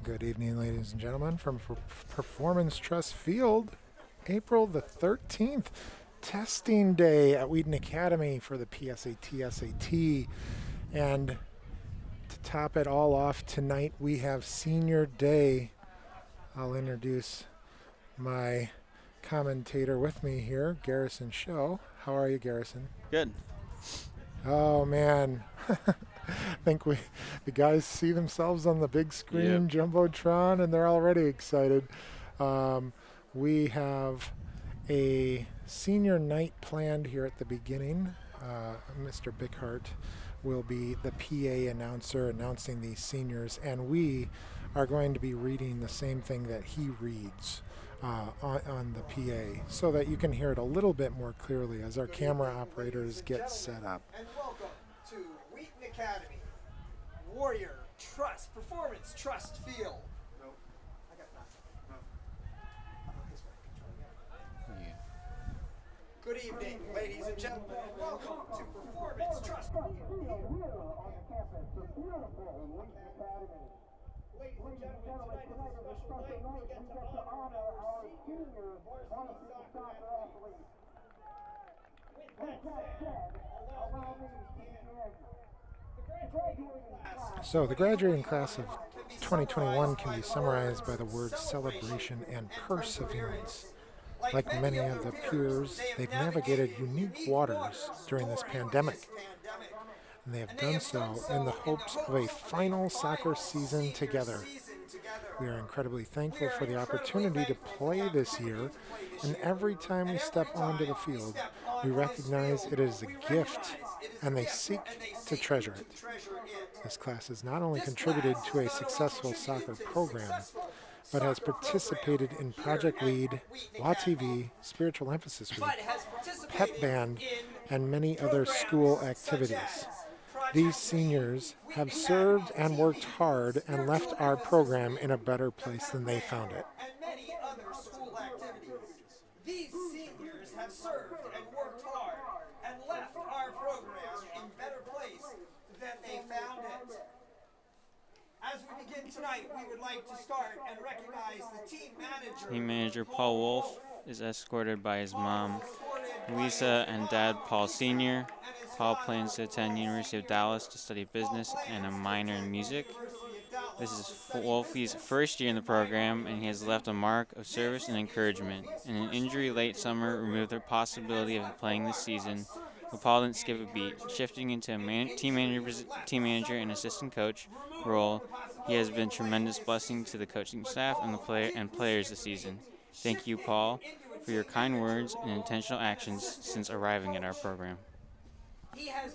Good evening, ladies and gentlemen, from Performance Trust Field, April the 13th, testing day at Wheaton Academy for the PSAT, SAT. And to top it all off tonight, we have senior day. I'll introduce my commentator with me here, Garrison Show. How are you, Garrison? Good. Oh, man. I think the guys see themselves on the big screen, Jumbotron, and they're already excited. We have a senior night planned here at the beginning. Mr. Bickhart will be the PA announcer announcing these seniors, and we are going to be reading the same thing that he reads on the PA so that you can hear it a little bit more clearly as our camera operators get set up. And welcome to Wheaton Academy, Warrior Trust, Performance Trust Field. No. I got nothing. No. Yeah. Good evening, ladies and gentlemen. Welcome to Performance Trust Field. Ladies and gentlemen, tonight is a special night. We get to honor our senior varsity soccer athletes. With that said, allow me to begin. So the graduating class of 2021 can be summarized by the words celebration and perseverance. Like many of the peers, they've navigated unique waters during this pandemic. And they have done so in the hopes of a final soccer season together. We are incredibly thankful for the opportunity to play this year, and every time we step onto the field, we recognize it is a gift, and they seek to treasure it. This class has not only contributed to a successful soccer program, but has participated in Project Lead, WATV, Spiritual Emphasis Week, Pep Band, and many other school activities. These seniors have served and worked hard and left our program in a better place than they found it. And many other school activities. These seniors have served and worked hard and left our program in better place than they found it. As we begin tonight, we would like to start and recognize the team manager. Team manager Paul Wolf is escorted by his mom, Lisa, and dad Paul Sr. Paul plans to attend University of Dallas to study business and a minor in music. This is Wolfie's first year in the program, and he has left a mark of service and encouragement. And an injury late summer removed the possibility of playing this season, but Paul didn't skip a beat. Shifting into a team manager and assistant coach role, he has been a tremendous blessing to the coaching staff and players this season. Thank you, Paul, for your kind words and intentional actions since arriving at our program. He has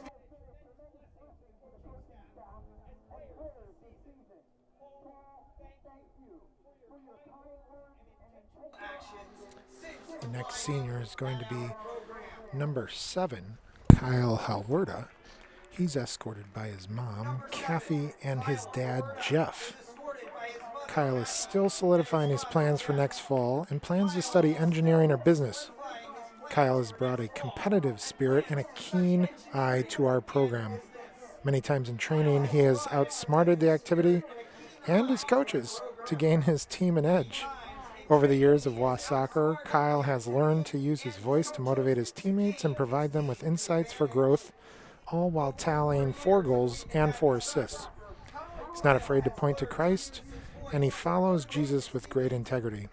The next senior is going to be number 7, Kyle Halwerda. He's escorted by his mom, Kathy, and his dad, Jeff. Kyle is still solidifying his plans for next fall and plans to study engineering or business. Kyle has brought a competitive spirit and a keen eye to our program. Many times in training, he has outsmarted the activity and his coaches to gain his team an edge. Over the years of WA Soccer, Kyle has learned to use his voice to motivate his teammates and provide them with insights for growth, all while tallying 4 goals and 4 assists. He's not afraid to point to Christ, and he follows Jesus with great integrity.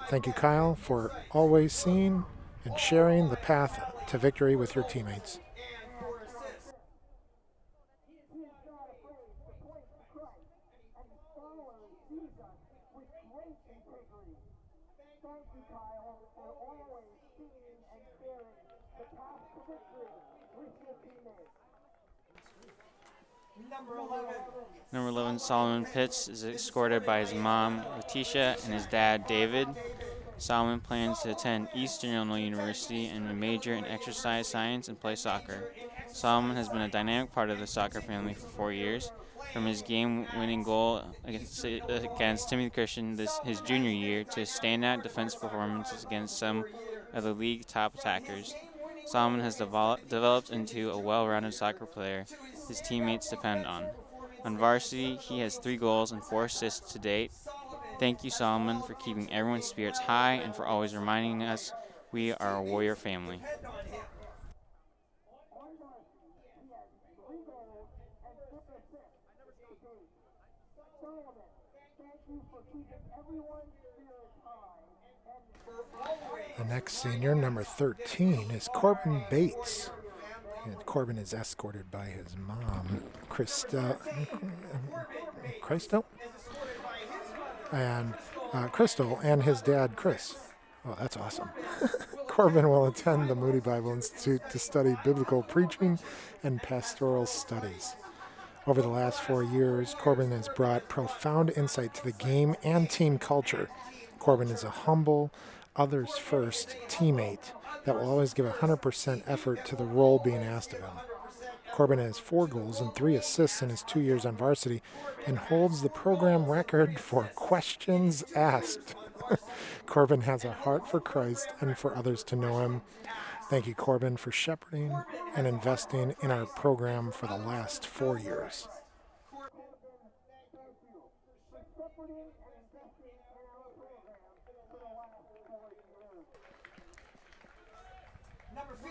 Thank you, Kyle, for always seeing and sharing the path to victory with your teammates. Number 11, Solomon Pitts, is escorted by his mom, Letitia, and his dad, David. Solomon plans to attend Eastern Illinois University and major in exercise science and play soccer. Solomon has been a dynamic part of the soccer family for 4 years, from his game-winning goal against Timothy Christian his junior year to his standout defense performances against some of the league top attackers. Solomon has developed into a well-rounded soccer player his teammates depend on. On varsity, he has 3 goals and 4 assists to date. Thank you, Solomon, for keeping everyone's spirits high and for always reminding us we are a Warrior family. The next senior, number 13, is Corbin Bates. And Corbin is escorted by his mom, Crystal, and Crystal, and his dad, Chris. Oh, that's awesome. Corbin will attend the Moody Bible Institute to study biblical preaching and pastoral studies. Over the last 4 years, Corbin has brought profound insight to the game and team culture. Corbin is a humble, others-first teammate that will always give 100% effort to the role being asked of him. Corbin has 4 goals and 3 assists in his 2 years on varsity and holds the program record for questions asked. Corbin has a heart for Christ and for others to know him. Thank you, Corbin, for shepherding and investing in our program for the last 4 years.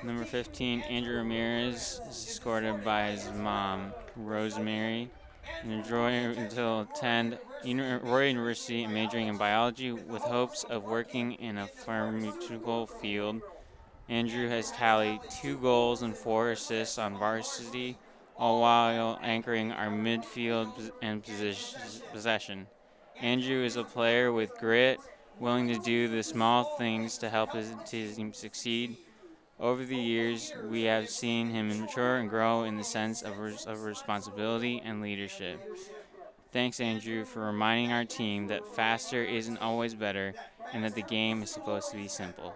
Number 15, Andrew Ramirez, is escorted by his mom, Rosemary, and enjoying to attend Royal University and majoring in biology with hopes of working in a pharmaceutical field. Andrew has tallied 2 goals and 4 assists on varsity, all while anchoring our midfield and possession. Andrew is a player with grit, willing to do the small things to help his team succeed. Over the years, we have seen him mature and grow in the sense of responsibility and leadership. Thanks, Andrew, for reminding our team that faster isn't always better and that the game is supposed to be simple.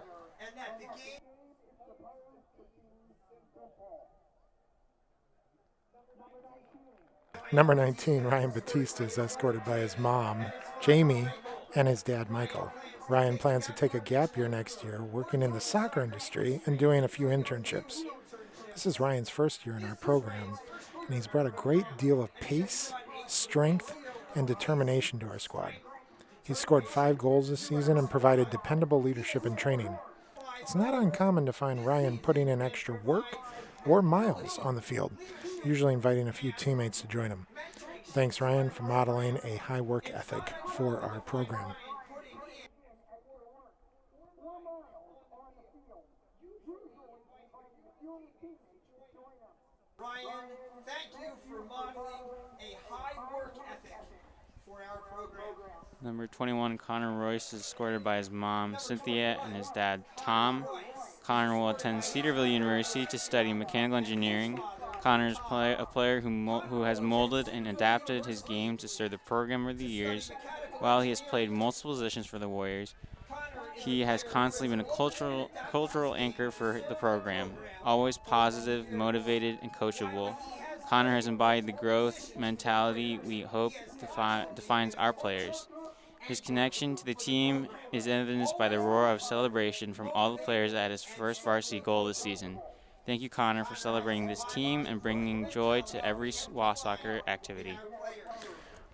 Number 19, Ryan Batista, is escorted by his mom, Jamie, and his dad, Michael. Ryan plans to take a gap year next year, working in the soccer industry and doing a few internships. This is Ryan's first year in our program, and he's brought a great deal of pace, strength, and determination to our squad. He's scored 5 goals this season and provided dependable leadership and training. It's not uncommon to find Ryan putting in extra work or miles on the field, usually inviting a few teammates to join him. Thanks, Ryan, for modeling a high work ethic for our program. Ryan, thank you for modeling a high work ethic for our program. Number 21, Connor Royce, is escorted by his mom, Cynthia, and his dad, Tom. Connor will attend Cedarville University to study mechanical engineering. Connor is a player who has molded and adapted his game to serve the program over the years. While he has played multiple positions for the Warriors, he has constantly been a cultural anchor for the program, always positive, motivated, and coachable. Connor has embodied the growth mentality we hope defines our players. His connection to the team is evidenced by the roar of celebration from all the players at his first varsity goal this season. Thank you, Connor, for celebrating this team and bringing joy to every SWA soccer activity.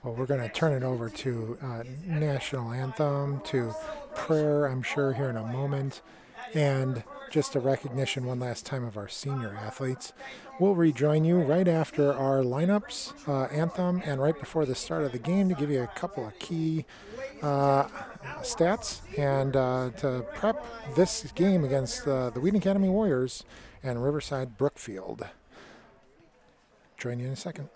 Well, we're going to turn it over to National Anthem, to prayer, I'm sure, here in a moment, and just a recognition one last time of our senior athletes. We'll rejoin you right after our lineups, anthem, and right before the start of the game to give you a couple of key stats and to prep this game against the Wheaton Academy Warriors and Riverside Brookfield. Join you in a second.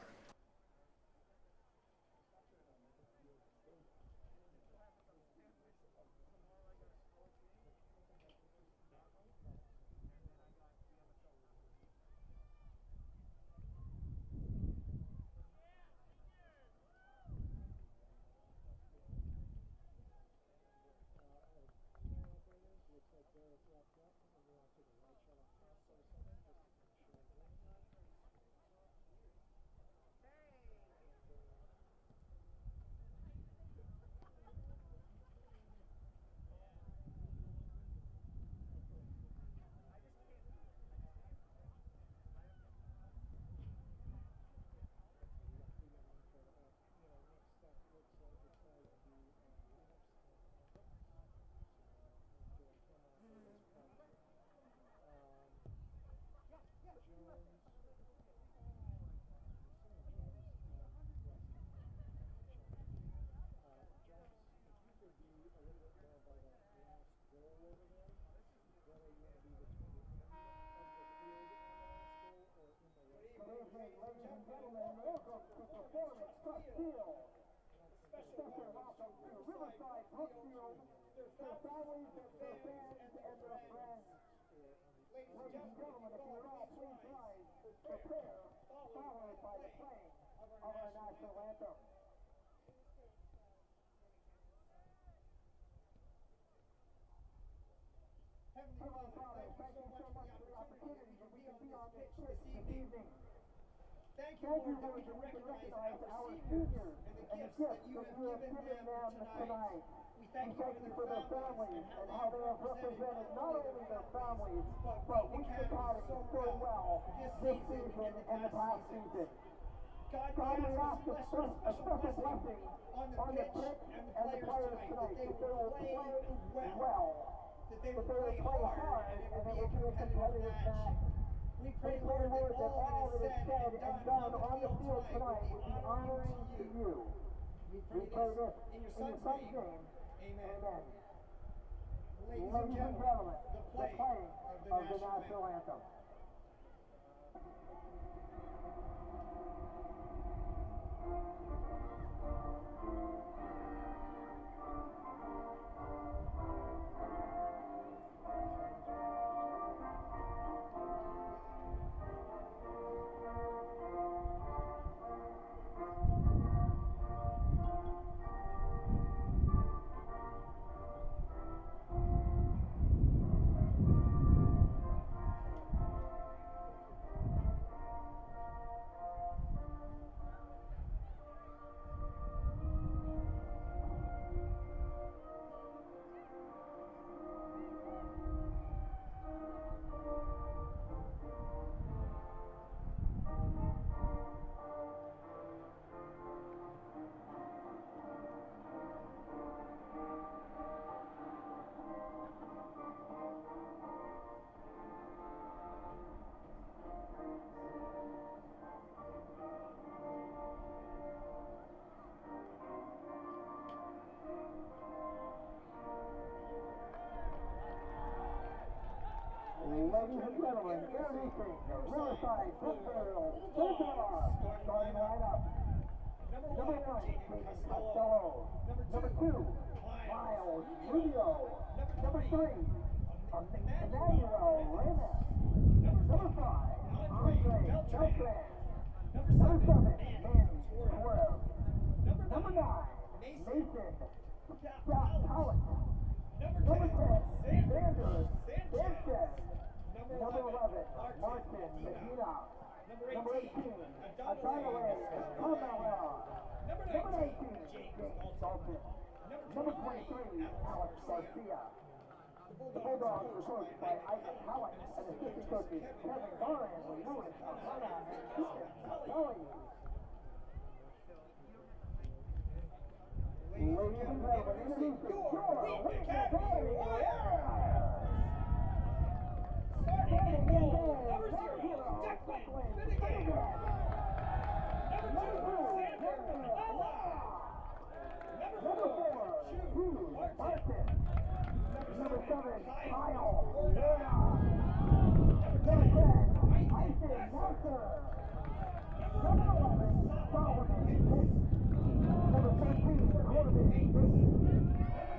Special welcome to Riverside, Brookfield, their families, their fans, and their friends. Ladies and gentlemen, if you would all please rise, prepare, followed by the playing of our national anthem. Heavenly Father, thank you so much for the opportunity that we can be on this pitch this evening. Thank you, Lord, that we can recognize our seniors and the gifts that you have given them tonight. We thank you for their families and how they have represented not only their families, but Wheaton Academy so well this season and the past season. God, we ask a special blessing on the pitch and the players tonight, that they will play well, that they will play hard, and that it will be a competitive match. We pray, Lord, that all that is said and done on the field tonight will be honoring to you. We pray this in your Son's name. Amen. Ladies and gentlemen, the playing of the national anthem. Ladies and gentlemen, introducing Riverside, Brookfield, starting right up. Number 1, Jaden Costello. Number 2, Miles Rubio. Number 3, Emmanuel Reyes. Number 5, Andre Beltran. Number 7, Manny Torres. Number 9, Mason Talent. Number 10, Xander Sanchez. Number 11, Martin Medina. Number 18, Adonaway Carmela. Number 19, James Dalton. Number 23, Alex Garcia. The Bulldogs were coached by Isaac Howard and assistant coaches Kevin Garland, Lewis Ahana, and Ethan Kelly. Ladies and gentlemen, introducing your Wheaton Academy Warriors. Starting in goal, number 0, Declan Finnegan. Number 2, Xander Ella. Number 4, Hugh Martin. Number 7, Kyle Ortega. Number 10, Isaac Marker. Number 11, Solomon Pitts. Number 13, Corbin Bates.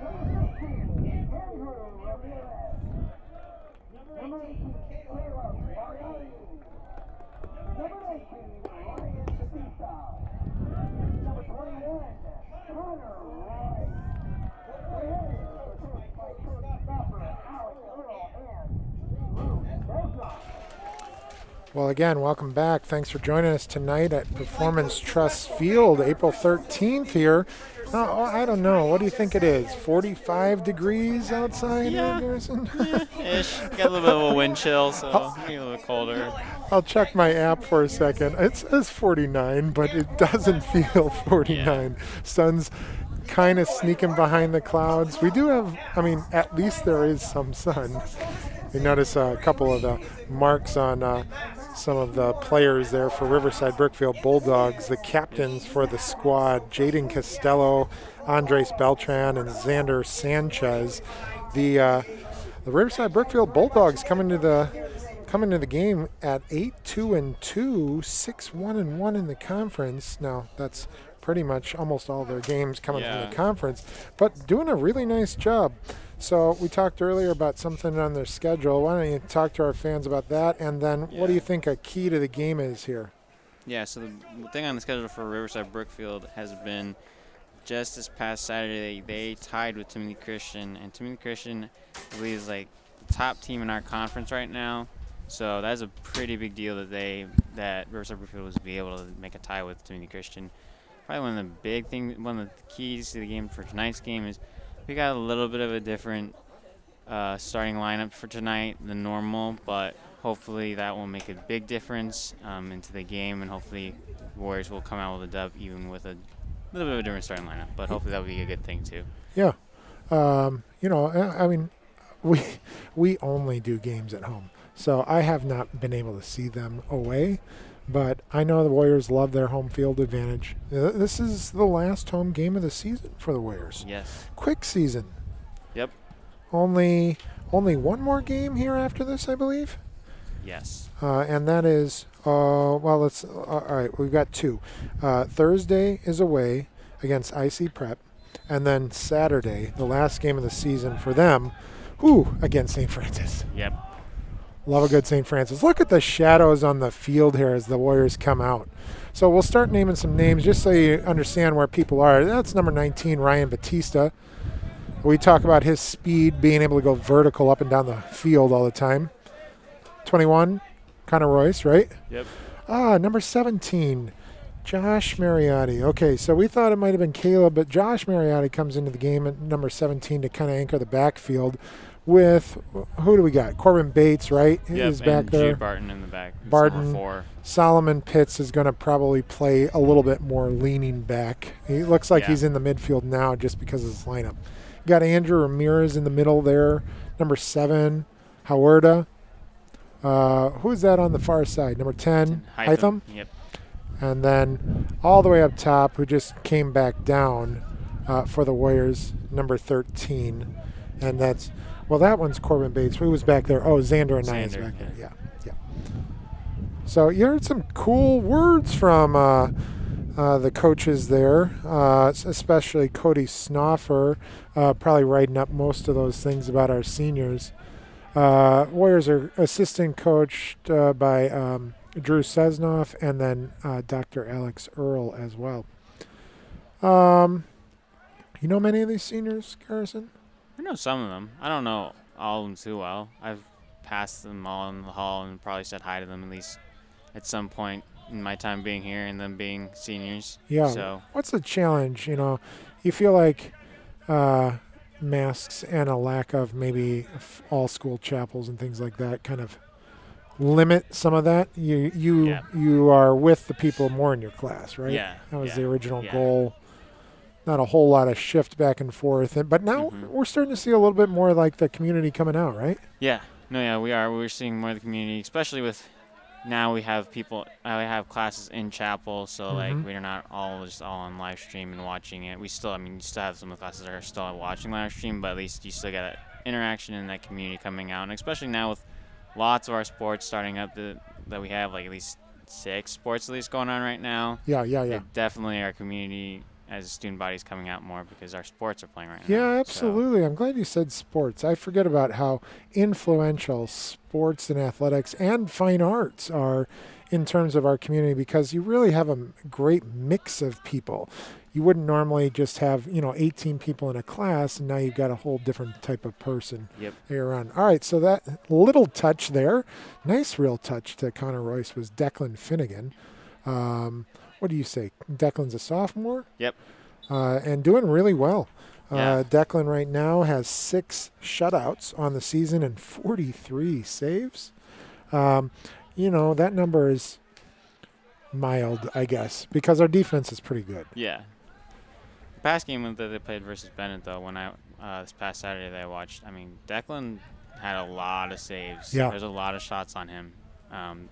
Number 16, Andrew Ramirez. Number 18, Caleb Mariani. Number 19, Ryan Batista. Number 21, Connor Rice. The Warriors are coached by Coach Stopper, Alex Earl, and Drew Desmond. Well, again, welcome back. Thanks for joining us tonight at Performance Trust Field, April 13th here. I don't know. What do you think it is? 45 degrees outside? Yeah. Garrison? Ish. Got a little bit of a wind chill, so maybe a little colder. I'll check my app for a second. It says 49, but it doesn't feel 49. Sun's kind of sneaking behind the clouds. We do have, at least there is some sun. You notice a couple of the marks on some of the players there for Riverside Brookfield Bulldogs, the captains for the squad, Jaden Costello, Andres Beltran, and Xander Sanchez. The Riverside Brookfield Bulldogs come into the game at 8-2-2, 6-1-1 in the conference. Now that's pretty much almost all their games coming from Yeah. the conference, but doing a really nice job. So we talked earlier about something on their schedule. Why don't you talk to our fans about that? And then what do you think a key to the game is here? Yeah, so the thing on the schedule for Riverside Brookfield has been just this past Saturday, they tied with Timothy Christian, and Timothy Christian, I believe, is like the top team in our conference right now. So that's a pretty big deal that Riverside Brookfield was be able to make a tie with Timothy Christian. Probably one of the keys to the game for tonight's game is we got a little bit of a different starting lineup for tonight than normal, but hopefully that will make a big difference into the game, and hopefully Warriors will come out with a dub even with a little bit of a different starting lineup, but hopefully that will be a good thing too. Yeah. I mean, we only do games at home, so I have not been able to see them away, but I know the Warriors love their home field advantage. This is the last home game of the season for the Warriors. Yes. Quick season. Yep. Only one more game here after this, I believe. Yes. And that is, all right, we've got two. Thursday is away against IC Prep, and then Saturday, the last game of the season for them, against St. Francis. Yep. Love a good St. Francis. Look at the shadows on the field here as the Warriors come out. So we'll start naming some names just so you understand where people are. That's number 19, Ryan Batista. We talk about his speed, being able to go vertical up and down the field all the time. 21, Connor Royce, right? Yep. Number 17, Josh Mariotti. Okay, so we thought it might have been Caleb, but Josh Mariotti comes into the game at number 17 to kind of anchor the backfield with, who do we got? Corbin Bates, right? Yep, He's back and there. Jude Barton in the back. It's Barton. number 4. Solomon Pitts is going to probably play a little bit more leaning back. He looks like Yeah. he's in the midfield now just because of his lineup. Got Andrew Ramirez in the middle there, number 7, Howarda. Who's that on the far side? Number 10, Hytham. Yep. And then all the way up top, who just came back down for the Warriors, number 13. And that's, that one's Corbin Bates. Who was back there? Oh, Xander and Nye is back there. Yeah. So you heard some cool words from the coaches there, especially Cody Snoffer, probably writing up most of those things about our seniors. Warriors are assistant coached by Drew Sesnoff and then Dr. Alex Earl as well. You know many of these seniors, Garrison? I know some of them. I don't know all of them too well. I've passed them all in the hall and probably said hi to them at least at some point in my time being here and them being seniors. Yeah. So what's the challenge? You feel like masks and a lack of maybe all school chapels and things like that kind of limit some of that. You are with the people more in your class, right? Yeah. That was yeah, the original yeah. goal. Not a whole lot of shift back and forth, but now we're starting to see a little bit more like the community coming out, right? Yeah. No, yeah, we are. We're seeing more of the community, especially with now we have people. We have classes in chapel, so like we're not all just all on live stream and watching it. You still have some of the classes that are still watching live stream, but at least you still get that interaction and that community coming out, and especially now with lots of our sports starting up that we have like at least 6 sports at least going on right now. Yeah. Definitely our community as a student body is coming out more because our sports are playing right Yeah, now. absolutely. I'm glad you said sports. I forget about how influential sports and athletics and fine arts are in terms of our community because you really have a great mix of people. You wouldn't normally just have, 18 people in a class, and now you've got a whole different type of person there around. All right, so that little touch there, nice real touch to Connor Royce was Declan Finnegan. What do you say? Declan's a sophomore? Yep. And doing really well. Yeah. Declan right now has 6 shutouts on the season and 43 saves. That number is mild, I guess, because our defense is pretty good. Yeah. The past game that they played versus Bennett, though, when this past Saturday that I watched, Declan had a lot of saves. Yeah. There's a lot of shots on him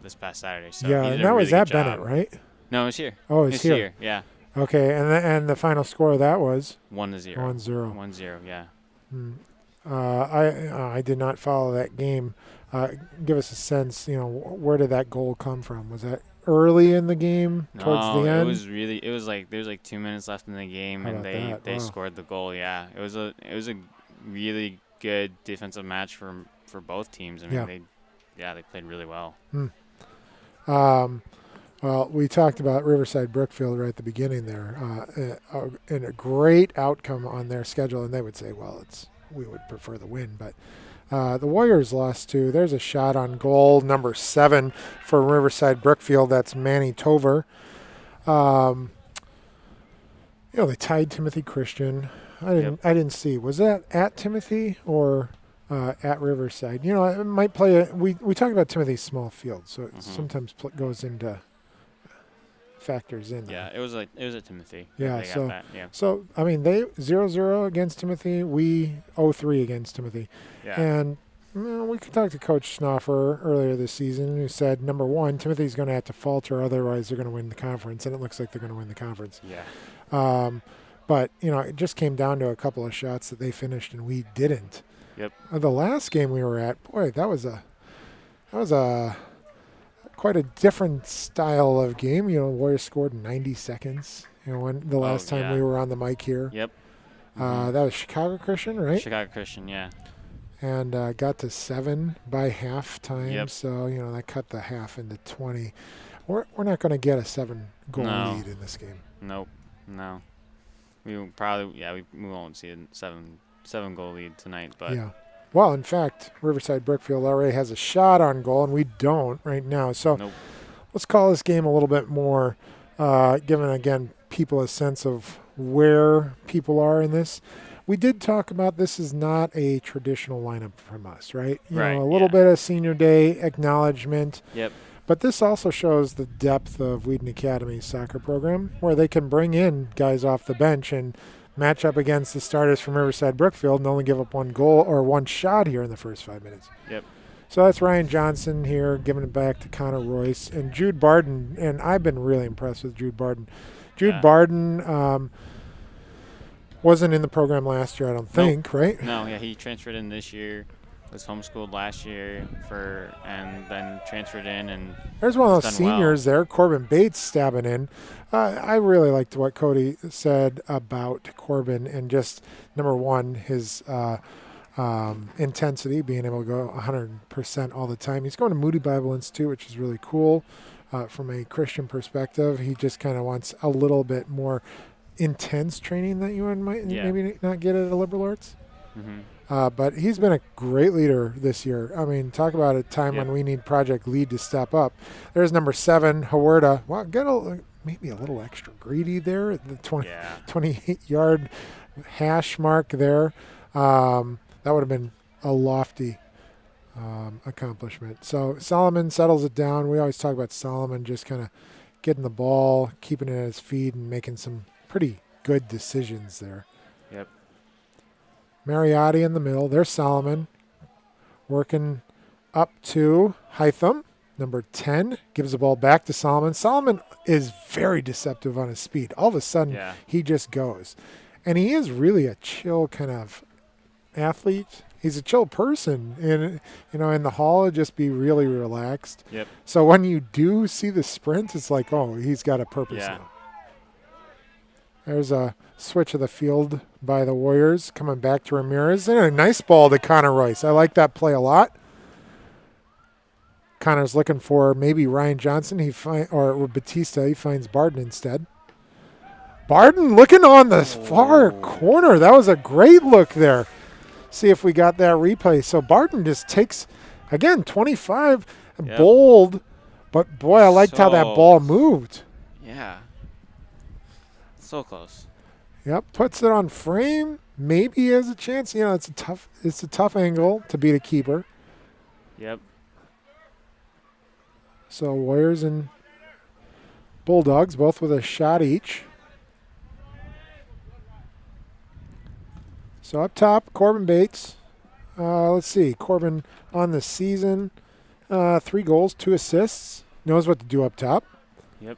this past Saturday. So Yeah, he did and a that really was good at job. Bennett, right? No, it was here. Oh, it's here. Yeah. Okay, and the final score of that was 1-0. 1-0. 1-0, yeah. I did not follow that game. Give us a sense, where did that goal come from? Was that early in the game towards No, the it end? was like there was like 2 minutes left in the game, How and about they that? they Wow. scored the goal. Yeah, it was a really good defensive match for both teams. I mean, Yeah. they played really well. Um, well, we talked about Riverside Brookfield right at the beginning there, and a great outcome on their schedule, and they would say, well, we would prefer the win, but the Warriors lost too. There's a shot on goal, number 7 for Riverside Brookfield. That's Manny Tover. They tied Timothy Christian. I didn't see. Was that at Timothy or at Riverside? It might play. We talked about Timothy's small field, so it sometimes goes into factors in there. Yeah, it was at Timothy. Yeah, they got that. Yeah, So I mean, they 0-0 against Timothy. We 0-3 against Timothy. yeah, And we could talk to Coach Snoffer earlier this season, who said, number one, Timothy's going to have to falter, otherwise they're going to win the conference, and it looks like they're going to win the conference. yeah. But it just came down to a couple of shots that they finished and we didn't. Yep. The last game we were at, boy, that was a quite a different style of game. Warriors scored in 90 seconds. When the last time we were on the mic here. Yep. That was Chicago Christian, right? Chicago Christian, yeah. And got to 7 by halftime. Yep. So, that cut the half into 20. We're not going to get a 7-goal lead in this game. Nope. No. We will probably, we won't see a seven goal lead tonight, but Yeah. Well, in fact, Riverside Brookfield already has a shot on goal, and we don't right now. So nope. let's call this game a little bit more, giving, again, people a sense of where people are in this. We did talk about this is not a traditional lineup from us, right? Right, A little bit of senior day acknowledgement. Yep. But this also shows the depth of Wheaton Academy's soccer program, where they can bring in guys off the bench and match up against the starters from Riverside Brookfield and only give up one goal or one shot here in the first 5 minutes. Yep. So that's Ryan Johnson here, giving it back to Connor Royce. And Jude Barden, and I've been really impressed with Jude Barden. Barden wasn't in the program last year, I don't think, right? No, yeah, he transferred in this year. Was homeschooled last year and then transferred in, and there's one of those done seniors there, Corbin Bates stabbing in. I really liked what Cody said about Corbin and just, number one, his intensity, being able to go 100% all the time. He's going to Moody Bible Institute, which is really cool from a Christian perspective. He just kind of wants a little bit more intense training that you might maybe not get at a liberal arts. Mm-hmm. But he's been a great leader this year. I mean, talk about a time when we need Project Lead to step up. There's number 7, Huerta. Wow, maybe a little extra greedy there at the 28-yard hash mark there. That would have been a lofty accomplishment. So Solomon settles it down. We always talk about Solomon just kind of getting the ball, keeping it at his feet, and making some pretty good decisions there. Yep. Mariotti in the middle. There's Solomon working up to Hytham. Number 10 gives the ball back to Solomon. Solomon is very deceptive on his speed. All of a sudden, he just goes. And he is really a chill kind of athlete. He's a chill person. And, in the hall, just be really relaxed. Yep. So when you do see the sprint, it's like, oh, he's got a purpose now. There's a switch of the field by the Warriors. Coming back to Ramirez. And a nice ball to Connor Royce. I like that play a lot. Connor's looking for maybe Ryan Johnson or Batista. He finds Barden instead. Barden looking on the far corner. That was a great look there. See if we got that replay. So Barden just takes, again, 25, bold. But, boy, I liked how that ball moved. Yeah. So close. Yep, puts it on frame. Maybe he has a chance. It's a tough angle to beat a keeper. Yep. So Warriors and Bulldogs both with a shot each. So up top, Corbin Bates. Let's see, Corbin on the season, 3 goals, 2 assists. Knows what to do up top. Yep.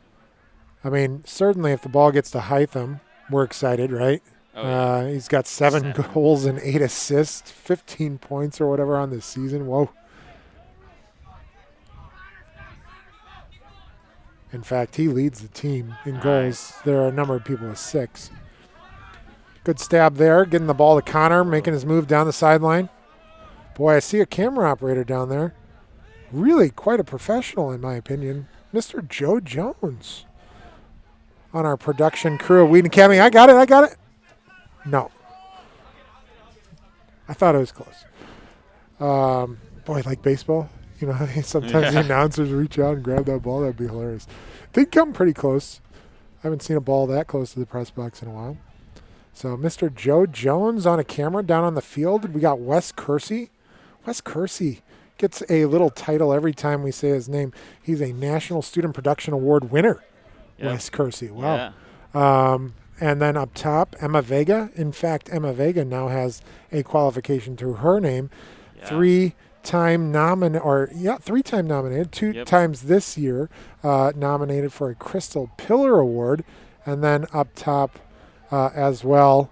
I mean, certainly if the ball gets to Hytham, we're excited, right? Oh, yeah. He's got 7 goals and 8 assists, 15 points or whatever on this season. Whoa. In fact, he leads the team in goals. There are a number of people with 6. Good stab there, getting the ball to Connor, making his move down the sideline. Boy, I see a camera operator down there. Really quite a professional, in my opinion. Mr. Joe Jones on our production crew of Wheaton Academy. I got it. No. I thought it was close. Boy, like baseball. You know, sometimes the announcers reach out and grab that ball. That'd be hilarious. They'd come pretty close. I haven't seen a ball that close to the press box in a while. So Mr. Joe Jones on a camera down on the field. We got Wes Kersey. Wes Kersey gets a little title every time we say his name. He's a National Student Production Award winner. Yep. Wes Kersey. Wow. Yeah. And then up top, Emma Vega. In fact, Emma Vega now has a qualification to her name. Yeah. 3-time nominated, 2 times this year, nominated for a Crystal Pillar Award. And then up top as well,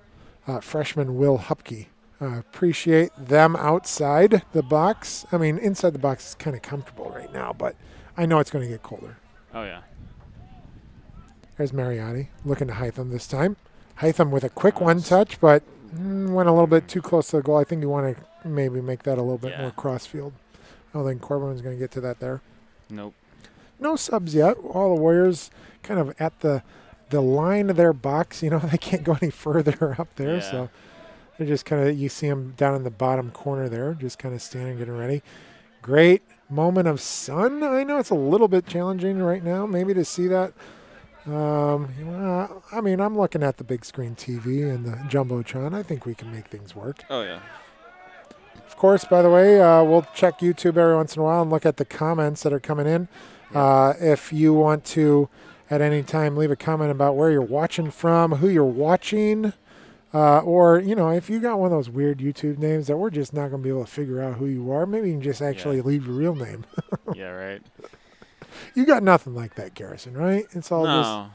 freshman Will Hupke. Appreciate them outside the box. I mean, inside the box is kind of comfortable right now, but I know it's going to get colder. Oh, yeah. There's Mariotti looking to Hytham this time. Hytham with a quick one-touch, but went a little bit too close to the goal. I think you want to maybe make that a little bit more cross-field. I don't think Corbin's going to get to that there. Nope. No subs yet. All the Warriors kind of at the line of their box. You know, they can't go any further up there, so they're just kind of, you see them down in the bottom corner there, just kind of standing, getting ready. Great moment of sun. I know it's a little bit challenging right now, maybe to see that. I mean, I'm looking at the big screen TV and the Jumbotron. I think we can make things work. Oh, yeah. Of course, by the way, we'll check YouTube every once in a while and look at the comments that are coming in. If you want to, at any time, leave a comment about where you're watching from, who you're watching, or, you know, if you got one of those weird YouTube names that we're just not going to be able to figure out who you are, maybe you can just actually leave your real name. Yeah, right. You got nothing like that, Garrison, right? It's all No,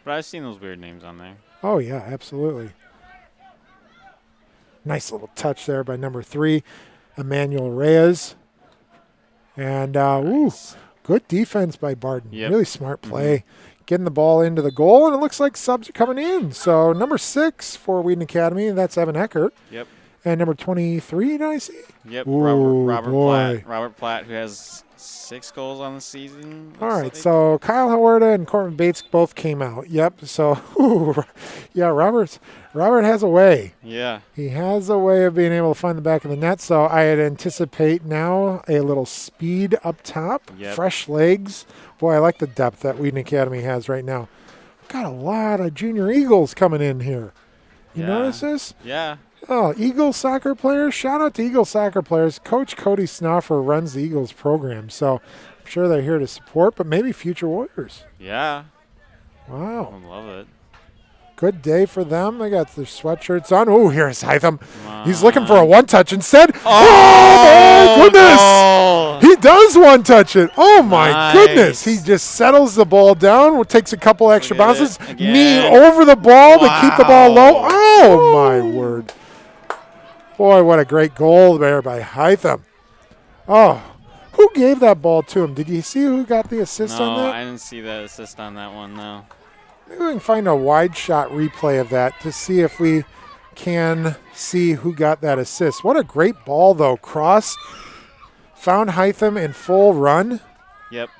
but I've seen those weird names on there. Oh, yeah, absolutely. Nice little touch there by number 3, Emmanuel Reyes. And, good defense by Barden. Yep. Really smart play. Getting the ball into the goal, and it looks like subs are coming in. So number 6 for Wheaton Academy, that's Evan Eckert. Yep. And number 23, did I see? Yep, Ooh, Robert boy. Platt. Robert Platt, who has 6 goals on the season. All right, so Kyle Huerta and Corbin Bates both came out. Yep, so, yeah, Robert has a way. Yeah. He has a way of being able to find the back of the net, so I'd anticipate now a little speed up top, fresh legs. Boy, I like the depth that Wheaton Academy has right now. We've got a lot of junior Eagles coming in here. You notice this? Yeah. Oh, Eagle soccer players. Shout out to Eagle soccer players. Coach Cody Snoffer runs the Eagles program, so I'm sure they're here to support, but maybe future Warriors. Yeah. Wow. I love it. Good day for them. They got their sweatshirts on. Oh, here's Hytham. He's looking for a one-touch instead. Oh, my goodness. Oh. He does one-touch it. Oh, my goodness. He just settles the ball down, takes a couple extra bounces, knee over the ball to keep the ball low. Oh, my word. Boy, what a great goal there by Hytham. Oh, who gave that ball to him? Did you see who got the assist on that? No, I didn't see the assist on that one, no. Maybe we can find a wide shot replay of that to see if we can see who got that assist. What a great ball, though. Cross. Found Hytham in full run. Yep.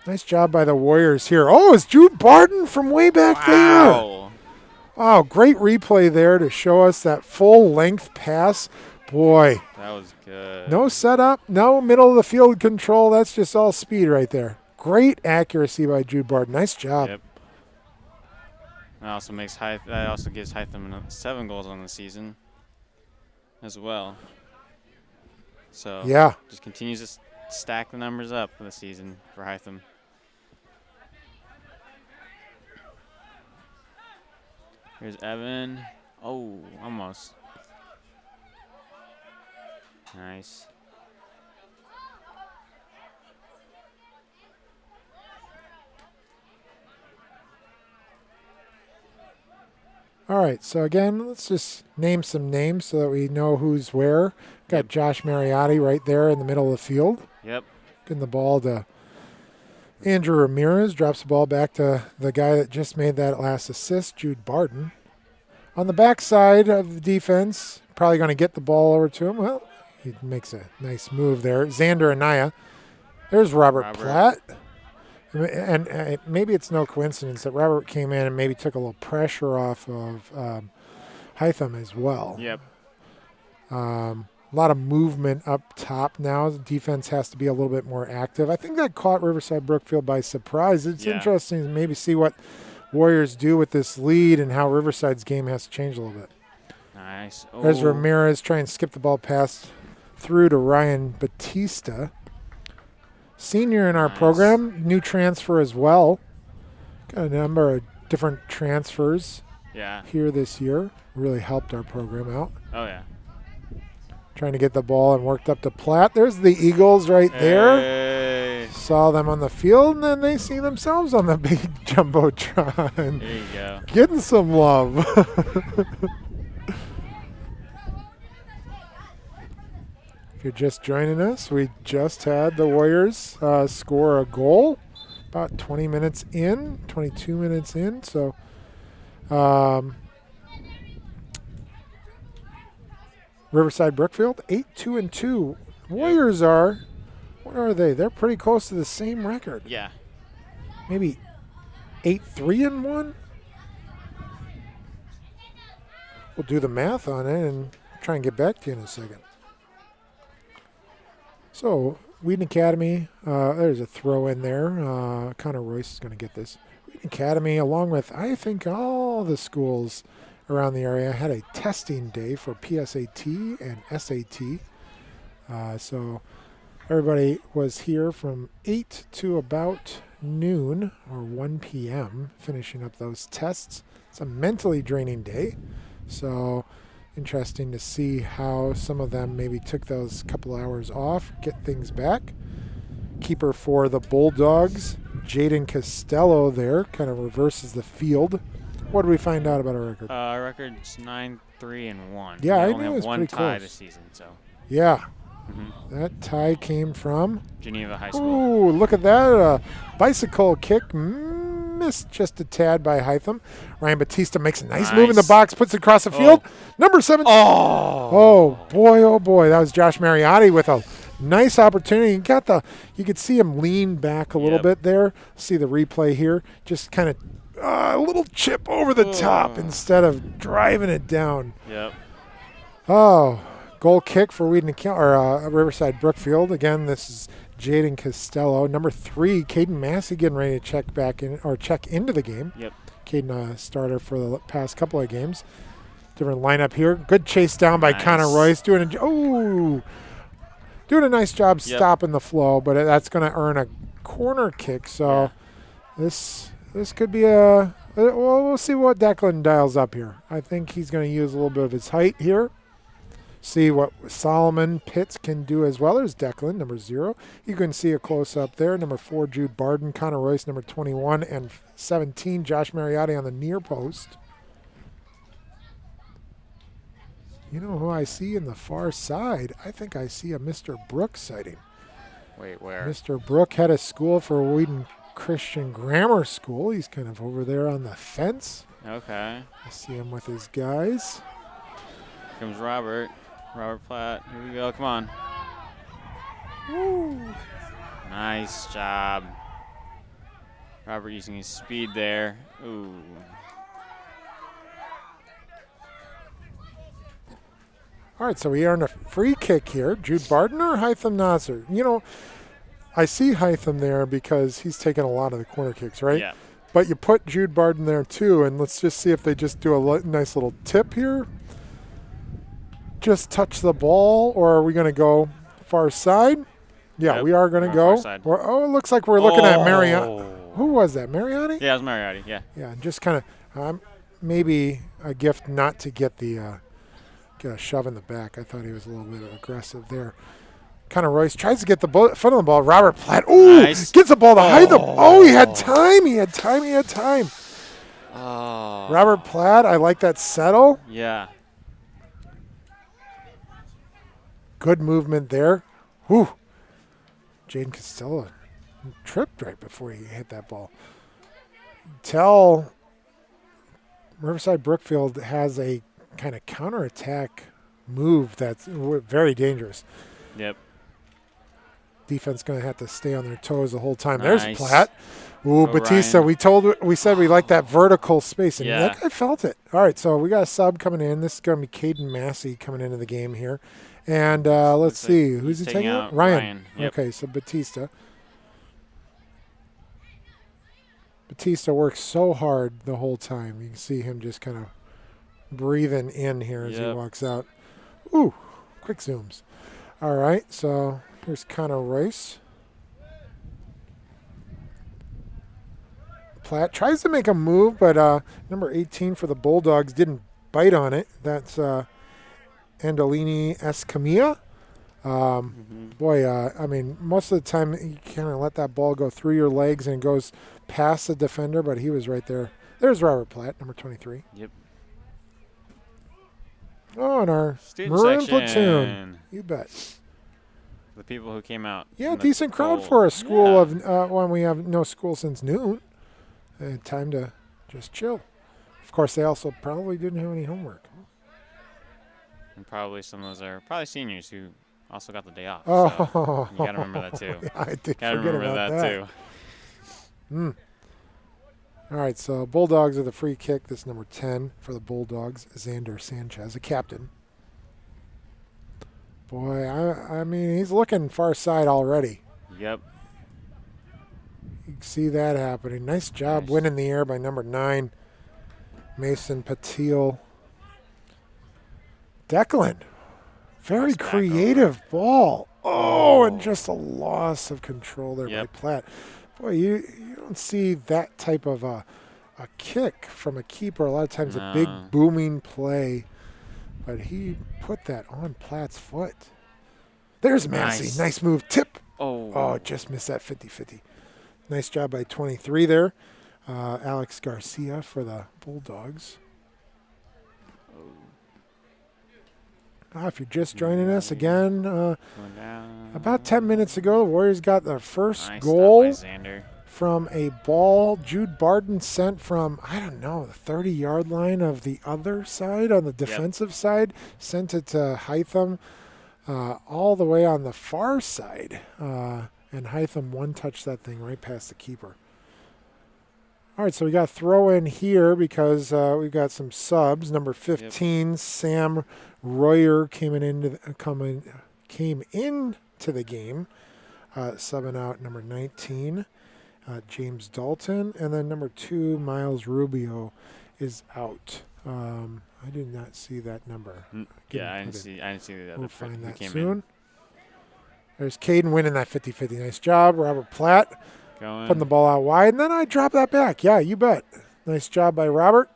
Nice job by the Warriors here. Oh, it's Jude Barton from way back there. Wow, great replay there to show us that full-length pass. Boy. That was good. No setup, no middle of the field control. That's just all speed right there. Great accuracy by Jude Barton. Nice job. Yep. That also gives Hytham 7 goals on the season as well. So just continues to stack the numbers up for the season for Hytham. Here's Evan. Oh, almost. Nice. All right, so again, let's just name some names so that we know who's where. Got Josh Mariotti right there in the middle of the field. Yep. Getting the ball to Andrew Ramirez drops the ball back to the guy that just made that last assist, Jude Barton. On the backside of the defense, probably going to get the ball over to him. Well, he makes a nice move there. Xander Anaya. There's Robert Platt. And maybe it's no coincidence that Robert came in and maybe took a little pressure off of Hytham as well. Yep. A lot of movement up top now. The defense has to be a little bit more active. I think that caught Riverside Brookfield by surprise. It's interesting to maybe see what Warriors do with this lead and how Riverside's game has to change a little bit. Nice. There's Ramirez trying to skip the ball pass through to Ryan Batista. Senior in our program, new transfer as well. Got a number of different transfers here this year. Really helped our program out. Oh, yeah. Trying to get the ball and worked up to Platt. There's the Eagles right there. Saw them on the field, and then they see themselves on the big Jumbotron. There you go. Getting some love. If you're just joining us, we just had the Warriors score a goal about 20 minutes in, 22 minutes in. So Riverside Brookfield, 8-2-2. Warriors are, what are they? They're pretty close to the same record. Yeah. Maybe 8-3-1. We'll do the math on it and try and get back to you in a second. So, Wheaton Academy, there's a throw in there. Connor Royce is going to get this. Wheaton Academy, along with, I think, all the schools around the area, had a testing day for PSAT and SAT. So, everybody was here from 8 to about noon or 1 p.m. finishing up those tests. It's a mentally draining day. So, interesting to see how some of them maybe took those couple hours off, get things back. Keeper for the Bulldogs, Jaden Costello there, kind of reverses the field. What did we find out about our record? Our record's 9-3-1. Yeah, I we knew only it have was one pretty tie close. this season, so. Yeah. That tie came from Geneva High School. Ooh, look at that. Bicycle kick missed just a tad by Hytham. Ryan Batista makes a nice move in the box, puts it across the field. Number 7. Oh, boy. That was Josh Mariotti with a nice opportunity. You could see him lean back a little bit there. See the replay here. Just kind of a little chip over the top instead of driving it down. Yep. Oh, goal kick for Riverside Brookfield. Again, this is Jaden Costello. Number 3, Caden Massey getting ready to check into the game. Yep. Caden starter for the past couple of games. Different lineup here. Good chase down by Connor Royce. Doing a nice job stopping the flow, but that's going to earn a corner kick. So this could be we'll see what Declan dials up here. I think he's going to use a little bit of his height here. See what Solomon Pitts can do as well. There's Declan, number 0. You can see a close-up there. Number 4, Jude Barden. Connor Royce, number 21. And 17, Josh Mariotti on the near post. You know who I see in the far side? I think I see a Mr. Brook sighting. Wait, where? Mr. Brook had a school for Wheaton Christian Grammar School. He's kind of over there on the fence. Okay. I see him with his guys. Here comes Robert. Robert Platt. Here we go. Come on. Woo. Nice job. Robert using his speed there. Ooh. All right, so we earned a free kick here. Jude Barden or Hytham Nasser? You know, I see Hytham there because he's taking a lot of the corner kicks, right? Yeah. But you put Jude Barden there too, and let's just see if they just do a nice little tip here. Just touch the ball, or are we going to go far side? Yeah, we are going to go. It looks like we're looking at Mariotti. Who was that, Mariotti? Yeah, it was Mariotti, yeah. Yeah, just kind of maybe a gift not to get a shove in the back. I thought he was a little bit aggressive there. Connor Royce tries to get the foot on the ball. Robert Platt, gets the ball to Hytham. Oh, he had time. Oh. Robert Platt, I like that settle. Yeah. Good movement there. Whew. Jaden Costello, tripped right before he hit that ball. Tell Riverside Brookfield has a kind of counterattack move that's very dangerous. Yep. Defense going to have to stay on their toes the whole time. Nice. There's Platt. Ooh, Go Batista. Ryan. We said we like that vertical space, and Yeah. that guy felt it. All right, so we got a sub coming in. This is going to be Caden Massey coming into the game here. And let's Looks like see. Who's he's he taking out? out Ryan. Yep. Okay, so Batista. Batista works so hard the whole time. You can see him just kind of breathing in here as he Yep. walks out. Ooh, quick zooms. All right, so here's Connor Rice. Platt tries to make a move, but number 18 for the Bulldogs didn't bite on it. That's Andolini Escamilla. Boy, I mean, most of the time you kind of let that ball go through your legs and it goes past the defender, but he was right there. There's Robert Platt, number 23. Yep. Oh, and our Student Maroon section. platoon. You bet. The people who came out. Yeah, in the decent crowd cold. for a school Yeah. of when we have no school since noon. Time to just chill. Of course, they also probably didn't have any homework. And probably some of those are probably seniors who also got the day off. Oh, So you got to remember that too. Yeah, I did Got to forget remember about that too. All right, so Bulldogs are the free kick. This number 10 for the Bulldogs, Xander Sanchez, a captain. Boy, I mean, he's looking far side already. Yep. You can see that happening. Nice job Nice. winning the air by number 9, Mason Patil. Declan, very Nice back creative ball. Oh, and just a loss of control there Yep. by Platt. Boy, you don't see that type of a kick from a keeper. A lot of times a big No. booming play, but he put that on Platt's foot. There's Massey. Nice. Nice move. Tip. Oh. Oh, just missed that 50-50. Nice job by 23 there. Alex Garcia for the Bulldogs. If you're just joining us again, Going down. about 10 minutes ago, the Warriors got their first Nice goal stop by Xander. from a ball Jude Barden sent from, I don't know, the 30-yard line of the other side, on the defensive side. Sent it to Hytham all the way on the far side. And Hytham one-touched that thing right past the keeper. All right, so we got throw in here because we've got some subs. Number 15, Sam Royer came into the game, subbing out number 19, James Dalton, and then number 2, Miles Rubio, is out. I did not see that number. Yeah, I didn't see the other We'll friend find who that came soon. There's Caden winning that 50-50. Nice job, Robert Platt. in. Going. Putting the ball out wide, and then I drop that back. Yeah, you bet. Nice job by Robert.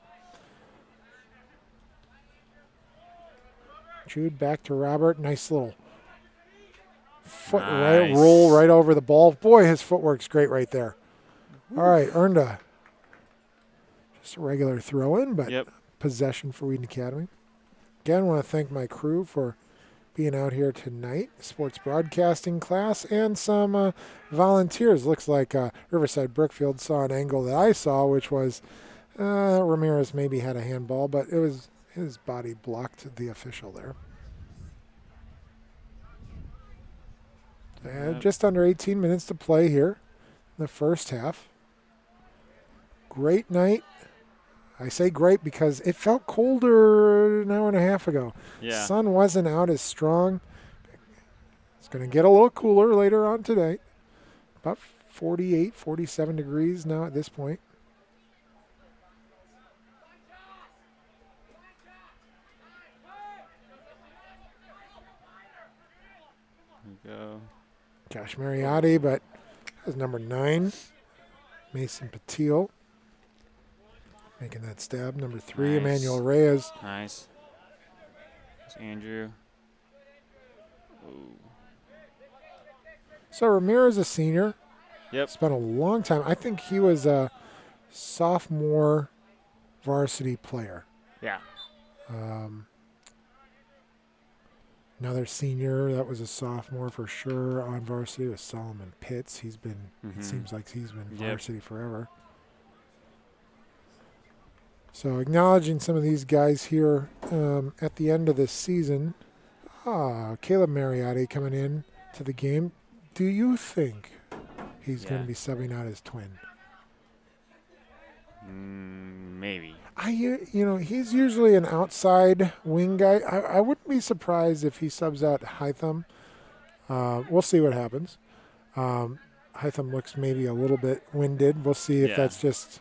Jude back to Robert. Nice little foot Nice. roll right over the ball. Boy, his footwork's great right there. All right, earned just a regular throw-in, but Yep. possession for Wheaton Academy. Again, I want to thank my crew for being out here tonight, sports broadcasting class, and some volunteers. Looks like Riverside Brookfield saw an angle that I saw, which was Ramirez maybe had a handball, but it was his body blocked the official there. Just under 18 minutes to play here in the first half. Great night. I say great because it felt colder an hour and a half ago. Yeah. Sun wasn't out as strong. It's going to get a little cooler later on today. About 48, 47 degrees now at this point. Here we go. Josh Mariotti, but that's number 9. Mason Patil making that stab. Number 3, Nice. Emmanuel Reyes. Nice. There's Andrew. Ooh. So Ramirez, a senior. Yep. Spent a long time. I think he was a sophomore varsity player. Yeah. Another senior that was a sophomore for sure on varsity was Solomon Pitts. He's been, it seems like he's been varsity forever. So acknowledging some of these guys here at the end of this season. Caleb Mariotti coming in to the game. Do you think he's going to be subbing out his twin? Maybe. He's usually an outside wing guy. I wouldn't be surprised if he subs out Hytham. We'll see what happens. Hytham looks maybe a little bit winded. We'll see if that's just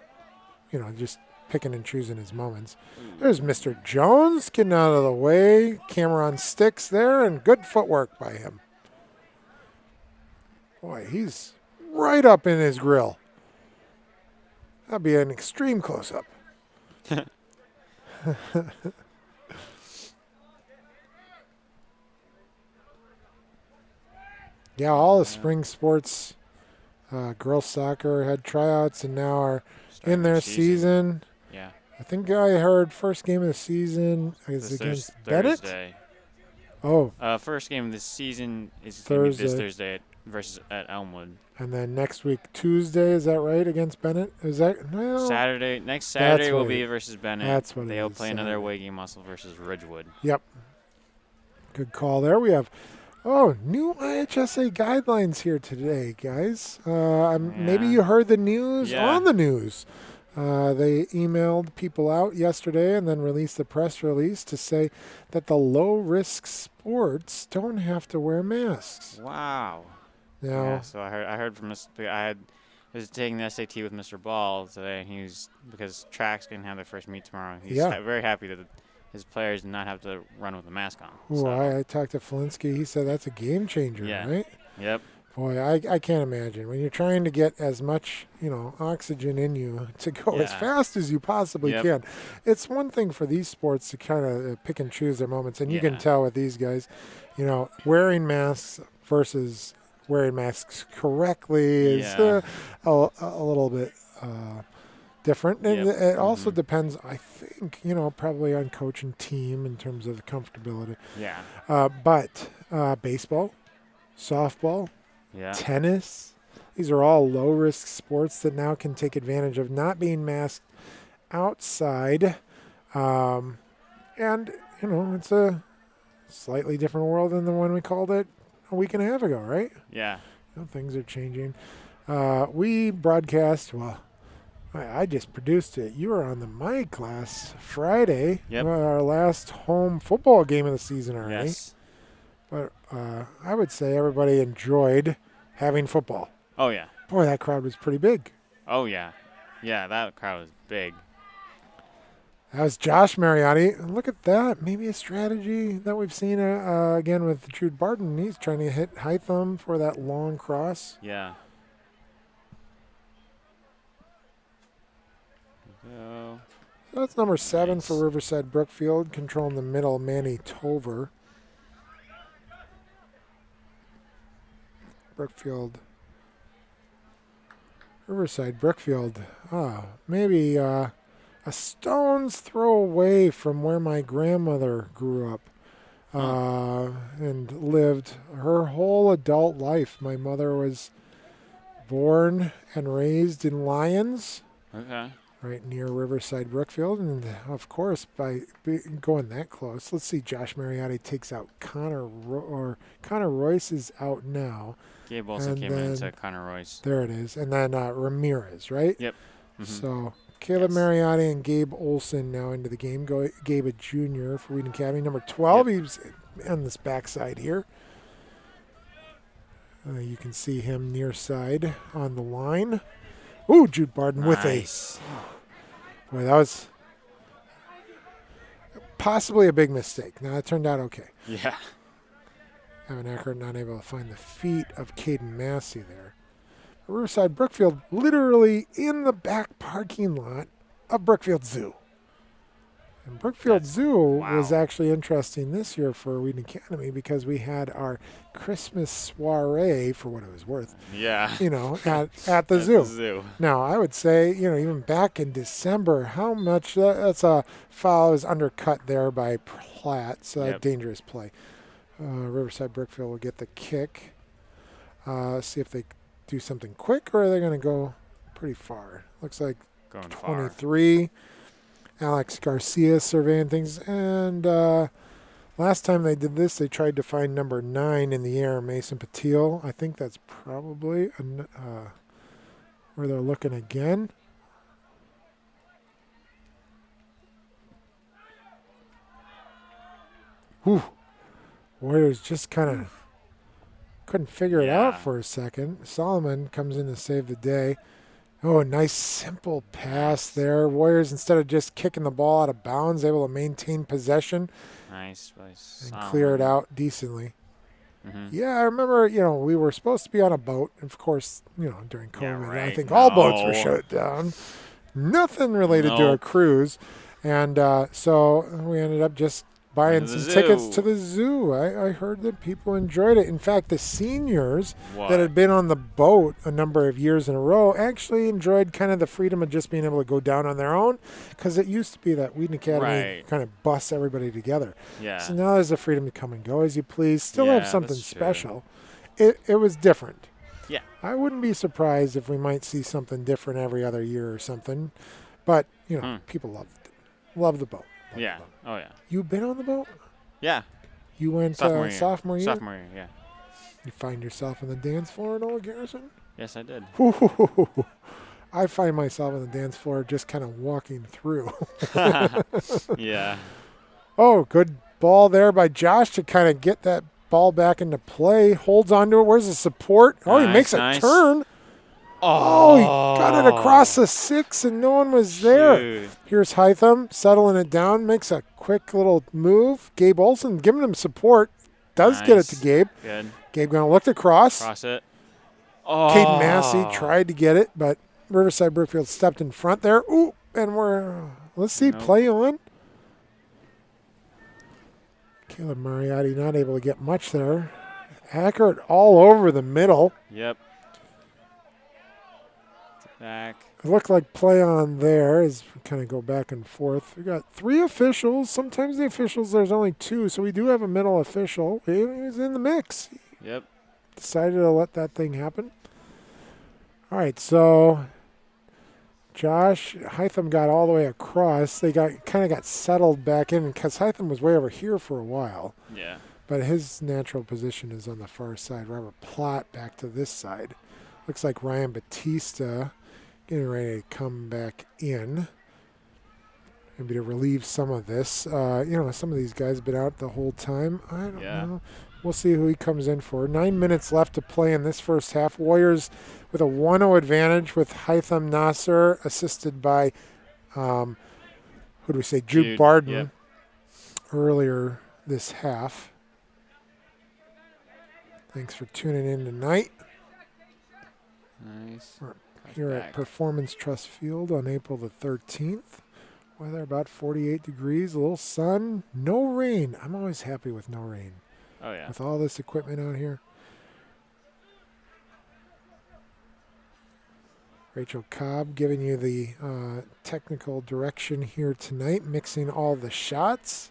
picking and choosing his moments. There's Mr. Jones getting out of the way. Camera on sticks there, and good footwork by him. Boy, he's right up in his grill. That'd be an extreme close-up. Yeah, all the spring sports, girls soccer had tryouts and now are in their season. Yeah. I think I heard first game of the season is against Bennett. Thursday. Oh. First game of the season is Thursday. this Thursday at Elmwood. And then next week, Tuesday, is that right, against Bennett? Is that no? Saturday. Next Saturday will what be it- versus Bennett. that's what it They'll is, play another Saturday. away game also versus Ridgewood. Yep. Good call there. We have, new IHSA guidelines here today, guys. Maybe you heard the news on the news. They emailed people out yesterday and then released the press release to say that the low-risk sports don't have to wear masks. Wow. Now, Yeah, so I heard from this. I was taking the SAT with Mr. Ball today, and because track's going to have their first meet tomorrow. He's very happy that his players did not have to run with a mask on. I talked to Felinsky. He said that's a game changer, right? Yep. Boy, I can't imagine. When you're trying to get as much, oxygen in you to go as fast as you possibly can. It's one thing for these sports to kind of pick and choose their moments. And you can tell with these guys, wearing masks versus wearing masks correctly is a little bit different. And it also depends, I think, probably on coach and team in terms of the comfortability. Yeah. But baseball, softball, tennis, these are all low-risk sports that now can take advantage of not being masked outside. And, it's a slightly different world than the one we called it a week and a half ago, right? Yeah. Things are changing. We broadcast, I just produced it. You were on the mic last Friday. Yep. Our last home football game of the season already. Yes. But I would say everybody enjoyed having football. Oh, yeah. Boy, that crowd was pretty big. Oh, yeah. Yeah, that crowd was big. That was Josh Mariotti. And look at that. Maybe a strategy that we've seen again with Jude Barton. He's trying to hit Hytham for that long cross. Yeah. So That's number 7 for Riverside Brookfield, controlling the middle, Manny Tover. Riverside Brookfield. Maybe a stone's throw away from where my grandmother grew up and lived her whole adult life. My mother was born and raised in Lyons. okay. Right near Riverside Brookfield, and of course by going that close, let's see. Josh Mariotti takes out Connor Royce is out now. Gabe also came into Connor Royce. There it is, and then Ramirez, right? Yep. So Caleb Mariotti and Gabe Olson now into the game. Gabe a junior for Wheaton Academy, number 12. He's on this backside here. You can see him near side on the line. Ooh, Jude Barton with a... Boy, that was possibly a big mistake. Now, it turned out okay. Yeah. Evan Eckert not able to find the feet of Caden Massey there. Riverside Brookfield literally in the back parking lot of Brookfield Zoo. And Brookfield Zoo was actually interesting this year for Wheaton Academy because we had our Christmas soiree, for what it was worth, at the zoo. Now, I would say, even back in December, how much that's a foul is undercut there by Platt, so dangerous play. Riverside Brookfield will get the kick. See if they do something quick or are they going to go pretty far. Looks like Going far. 23. Alex Garcia surveying things. And last time they did this, they tried to find number 9 in the air, Mason Patil. I think that's probably where they're looking again. Whew. Warriors just kind of couldn't figure it out for a second. Solomon comes in to save the day. Oh, a nice simple pass there. Warriors, instead of just kicking the ball out of bounds, able to maintain possession Nice. and clear it out decently. Mm-hmm. Yeah, I remember, we were supposed to be on a boat. Of course, during COVID, Yeah, right. I think all boats were No. shut down. Nothing related to a Nope. cruise. And so we ended up just buying Went to some the tickets zoo. to the zoo. I heard that people enjoyed it. In fact, the seniors What? that had been on the boat a number of years in a row actually enjoyed kind of the freedom of just being able to go down on their own, because it used to be that Wheaton Academy Right. kind of busts everybody together. Yeah. So now there's the freedom to come and go as you please. Still Yeah, have something that's true. special. It was different. Yeah. I wouldn't be surprised if we might see something different every other year or something. But, people love the boat. Love Yeah. the boat. Oh, yeah. You been on the boat? Yeah. You went Sophomore year. sophomore year? Sophomore year, yeah. You find yourself on the dance floor at Old Garrison? Yes, I did. I find myself on the dance floor just kind of walking through. Yeah. Oh, good ball there by Josh to kind of get that ball back into play. Holds on to it. Where's the support? Oh, he makes a Nice. turn. Oh, he got it across the 6 and no one was there. Shoot. Here's Hytham settling it down. Makes a quick little move. Gabe Olson giving him support. Does get it to Nice. Gabe. Good. Gabe going to look across. Cross it. Oh. Caden Massey tried to get it, but Riverside Brookfield stepped in front there. Ooh, and let's see, Nope. play on. Caleb Mariotti not able to get much there. Accurate all over the middle. Yep. Back. It looked like play on there as we kind of go back and forth. We got 3 officials. Sometimes the officials, there's only 2, so we do have a middle official. He was in the mix. Yep. Decided to let that thing happen. All right, so Josh Hytham got all the way across. They kind of got settled back in because Hytham was way over here for a while. Yeah. But his natural position is on the far side. Robert Plott back to this side. Looks like Ryan Batista getting ready to come back in. Maybe to relieve some of this. Some of these guys have been out the whole time. I don't know. We'll see who he comes in for. 9 minutes left to play in this first half. Warriors with a 1-0 advantage with Hytham Nasser assisted by, who do we say, Jude Barden Yep. earlier this half. Thanks for tuning in tonight. Nice. We're Cross here back. at Performance Trust Field on April the 13th. Weather about 48 degrees, a little sun, no rain. I'm always happy with no rain. Oh, yeah. With all this equipment out here. Rachel Cobb giving you the technical direction here tonight, mixing all the shots.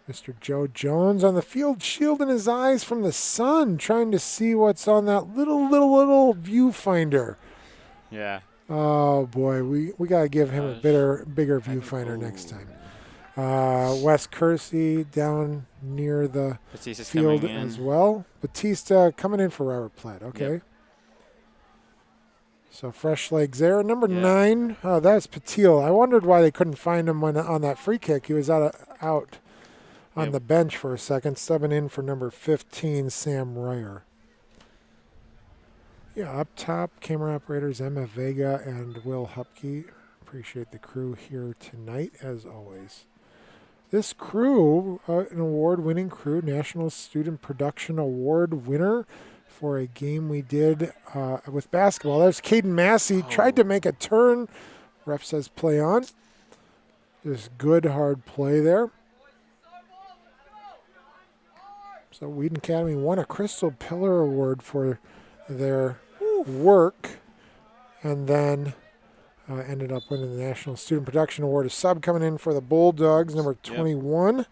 Mr. Joe Jones on the field, shielding his eyes from the sun, trying to see what's on that little viewfinder. Yeah. Oh, boy, we got to give him a bigger viewfinder next time. Wes Kersey down near the Batista's field coming in. as well. Batista coming in for Robert Platt. Okay. Yep. So fresh legs there. Number Yeah. 9, that's Patil. I wondered why they couldn't find him on that free kick. He was out on Yep. the bench for a second, subbing in for number 15, Sam Ryer. Yeah, up top, camera operators Emma Vega and Will Hupke. Appreciate the crew here tonight, as always. This crew, an award-winning crew, National Student Production Award winner for a game we did with basketball. There's Caden Massey, tried to make a turn. Ref says play on. Just good, hard play there. So Wheaton Academy won a Crystal Pillar Award for their work, and then ended up winning the National Student Production Award. A sub coming in for the Bulldogs, number 21,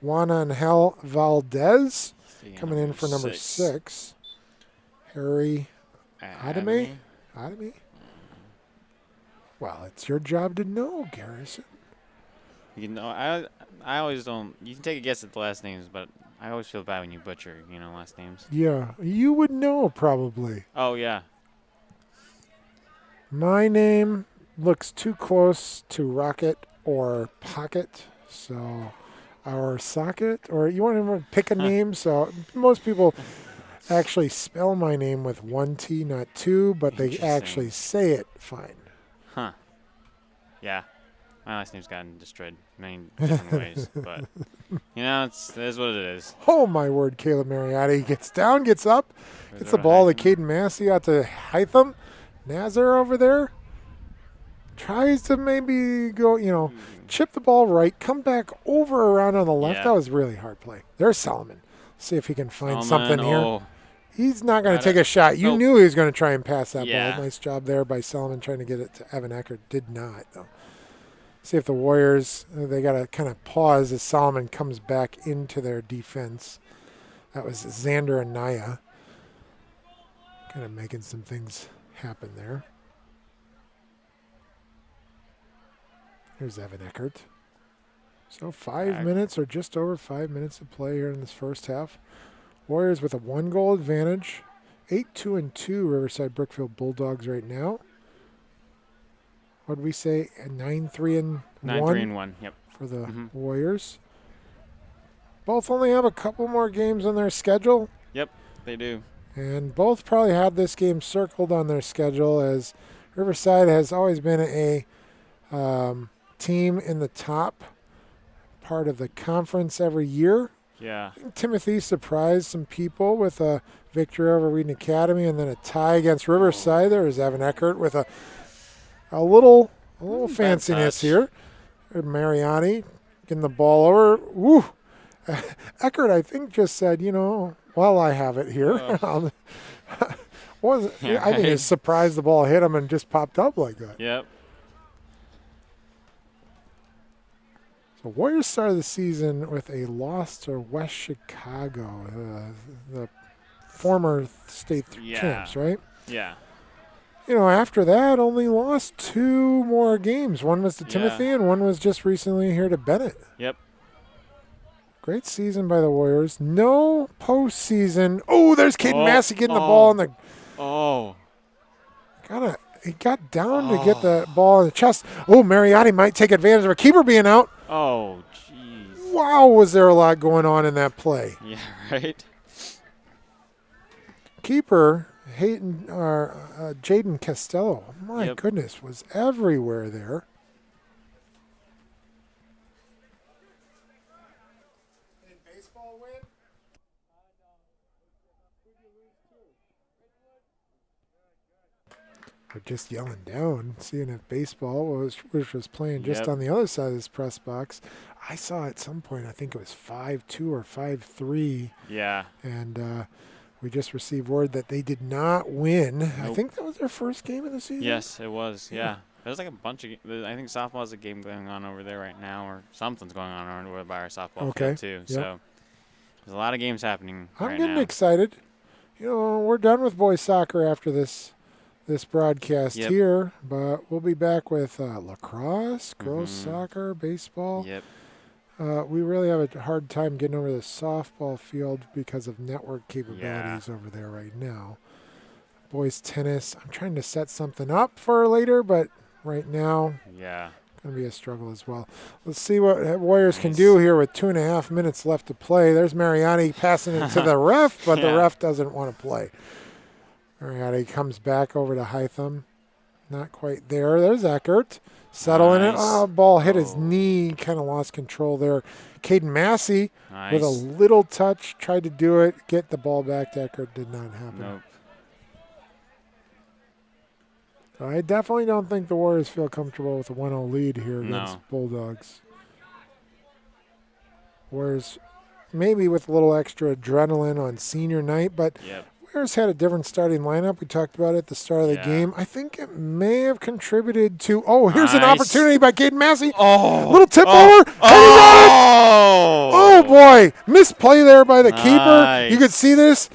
Juan Angel Valdez See, coming in for number 6. Harry Adame. Well, it's your job to know, Garrison. You know, I always don't. You can take a guess at the last names, but I always feel bad when you butcher, last names. Yeah, you would know probably. Oh yeah. My name looks too close to Rocket or Pocket, so our socket, or you want to pick a name. So most people actually spell my name with 1 T, not 2, but they actually say it fine. Huh. Yeah. My last name's gotten destroyed many different ways, but it is what it is. Oh my word, Caleb Mariotti gets down, gets up, gets the ball to Caden Massey out to Hytham. Nazar over there tries to maybe go, chip the ball right, come back over around on the left. Yeah. That was really hard play. There's Solomon. See if he can find something here. Oh. He's not going to take a shot. You knew he was going to try and pass that Yeah. ball. Nice job there by Solomon trying to get it to Evan Eckert. Did not, though. See if the Warriors, they got to kind of pause as Solomon comes back into their defense. That was Xander and Naya. Kind of making some things happen there. Here's Evan Eckert. So 5 minutes or just over 5 minutes to play here in this first half. Warriors with a 1-goal advantage. 8-2-2 Riverside Brookfield Bulldogs right now. What did we say? 9-3-1? 9-3-1, yep. For the Warriors. Both only have a couple more games on their schedule. Yep, they do. And both probably had this game circled on their schedule, as Riverside has always been a team in the top part of the conference every year. Yeah. Timothy surprised some people with a victory over Wheaton Academy and then a tie against Riverside. There is Evan Eckert with a little fanciness here. Mariani getting the ball over. Woo! Eckert, I think, just said, while I have it here. I think he was surprised the ball hit him and just popped up like that. Yep. The Warriors started the season with a loss to West Chicago, the former state champs, right? Yeah. After that, only lost 2 more games. One was to Timothy and one was just recently here to Bennett. Yep. Great season by the Warriors. No postseason. Oh, there's Caden Massey getting the ball in the. Oh. He got down to get the ball in the chest. Oh, Mariotti might take advantage of a keeper being out. Oh, jeez. Wow, was there a lot going on in that play? Yeah, right. Keeper Jaden Costello. My goodness, was everywhere there. Did baseball win? We're just yelling down, seeing if baseball which was playing just on the other side of this press box. I saw at some point, I think it was 5-2 or 5-3. Yeah. And we just received word that they did not win. Nope. I think that was their first game of the season. Yes, it was. Yeah. There's like a bunch of. I think softball has a game going on over there right now, or something's going on over by our softball field too. Yep. So there's a lot of games happening. I'm getting excited. We're done with boys soccer after this broadcast here, but we'll be back with lacrosse, girls soccer, baseball. Yep. We really have a hard time getting over the softball field because of network capabilities over there right now. Boys tennis, I'm trying to set something up for later, but right now, going to be a struggle as well. Let's see what Warriors can do here with 2.5 minutes left to play. There's Mariani passing it to the ref, but the ref doesn't want to play. Mariani comes back over to Hytham. Not quite there. There's Eckert. Settling it. Oh, ball hit his knee. Kind of lost control there. Caden Massey with a little touch. Tried to do it. Get the ball back to Eckert. Did not happen. Nope. I definitely don't think the Warriors feel comfortable with a 1-0 lead here against Bulldogs. Warriors maybe with a little extra adrenaline on senior night, but Warriors had a different starting lineup. We talked about it at the start of the game. I think it may have contributed to here's an opportunity by Caden Massey. Little tip over. Oh boy, misplay there by the keeper. You could Nice. see this.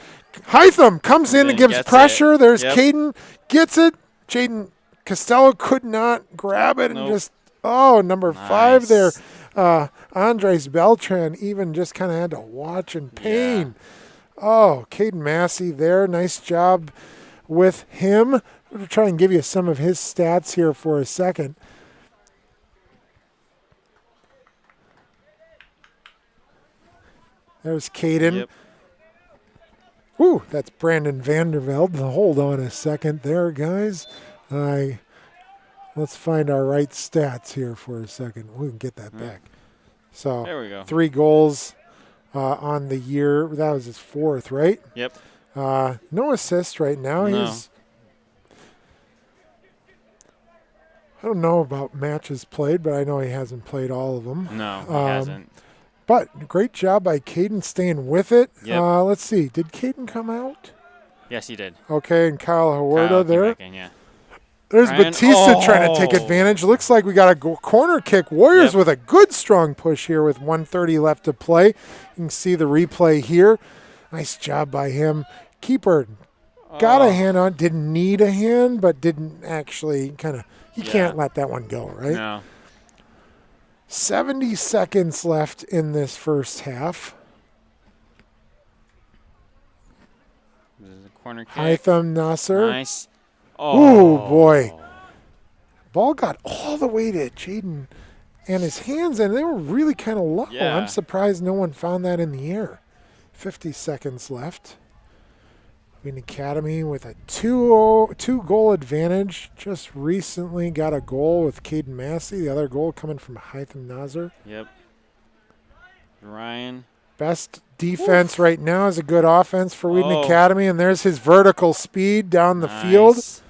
Hytham comes in and gives Gets pressure. it. There's Yep. Caden, gets it. Jaden Costello could not grab it and Nope. just, number 5 there. Nice. Andres Beltran even just kind of had to watch in pain. Oh, Caden Massey there. Nice job with him. We'll try and give you some of his stats here for a second. There's Caden. Yep. Ooh, that's Brandon Vanderveld. Hold on a second there, guys. Let's find our right stats here for a second. We can get that back. So There we go. 3 goals on the year. That was his 4th, right? Yep. No assist right now. No. I don't know about matches played, but I know he hasn't played all of them. No, he hasn't. But great job by Caden staying with it. Yep. Let's see. Did Caden come out? Yes, he did. Okay, and Kyle Hawarda Kyle came there. back in, yeah. There's Ryan- Batista trying to take Oh. advantage. Looks like we got a corner kick. Warriors Yep. with a good strong push here with 1:30 left to play. You can see the replay here. Nice job by him. Keeper got a hand on, didn't need a hand, but didn't actually you can't let that one go, right? No. 70 seconds left in this first half. This is a corner kick. Hytham Nasser. Nice. Ooh, boy. Ball got all the way to Jaden and his hands, and they were really kind of low. Yeah. I'm surprised no one found that in the air. 50 seconds left. Wheaton Academy with a 2-goal advantage. Just recently got a goal with Caden Massey. The other goal coming from Hytham Nasser. Yep. Ryan. Best defense right now is a good offense for Wheaton Oh. Academy, and there's his vertical speed down the field. Nice.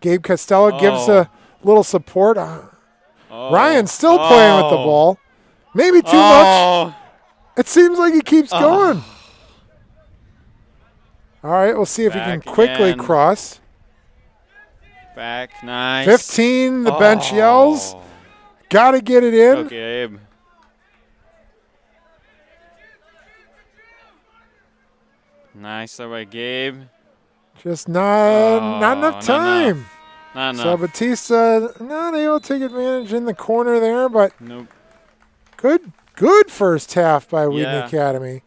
Gabe Costello gives a little support. Oh. Ryan still playing with the ball. Maybe too much. Oh. It seems like he keeps going. All right, we'll see if he can Back quickly again. cross. Back. Nice. 15, the bench yells. Got to get it in. Okay, Abe. Nice throw by Gabe. Just not enough not time. enough. Not enough. So Batista not able to take advantage in the corner there, but Nope. good first half by Wheaton Yeah. Academy.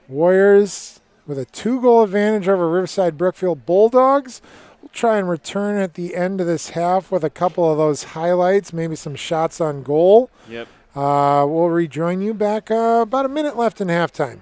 Warriors with a 2-goal advantage over Riverside Brookfield Bulldogs. We'll try and return at the end of this half with a couple of those highlights, maybe some shots on goal. Yep. We'll rejoin you back about a minute left in halftime.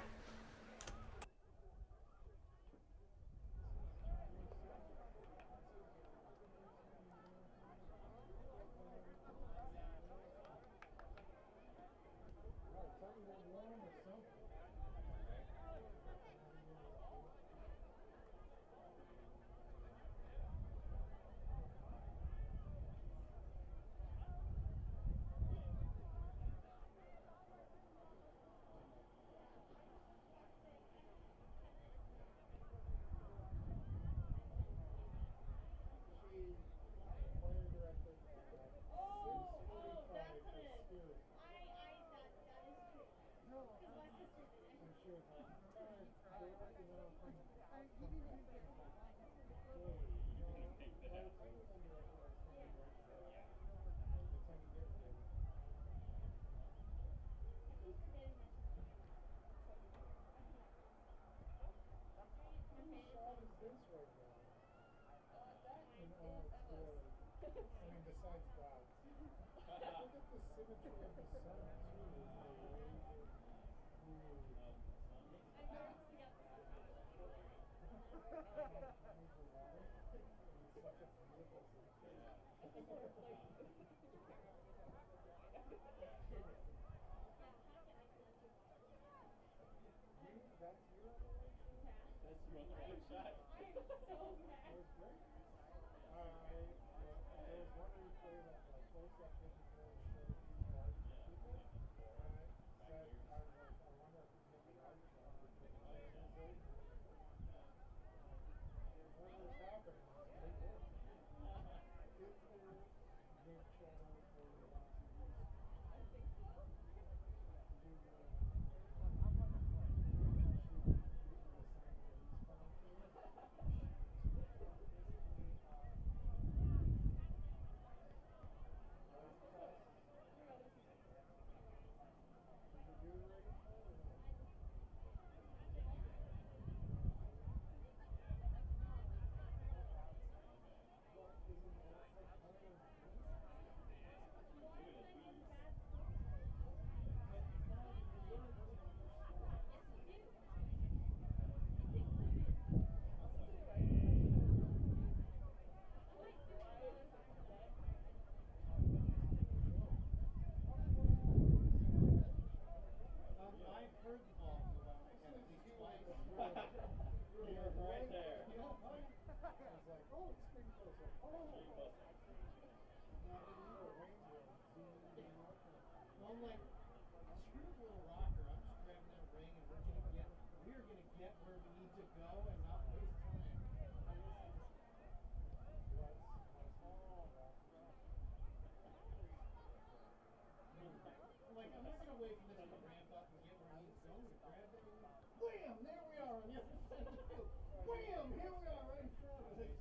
I'm like, screw the little rocker. I'm just grabbing that ring, and we're gonna get where we need to go and not waste time. Like, I'm not gonna wait for this to ramp up and get where we need to go. I'm gonna grab it. Wham! There we are on the other side of the field. Wham! Here we are right in front of us.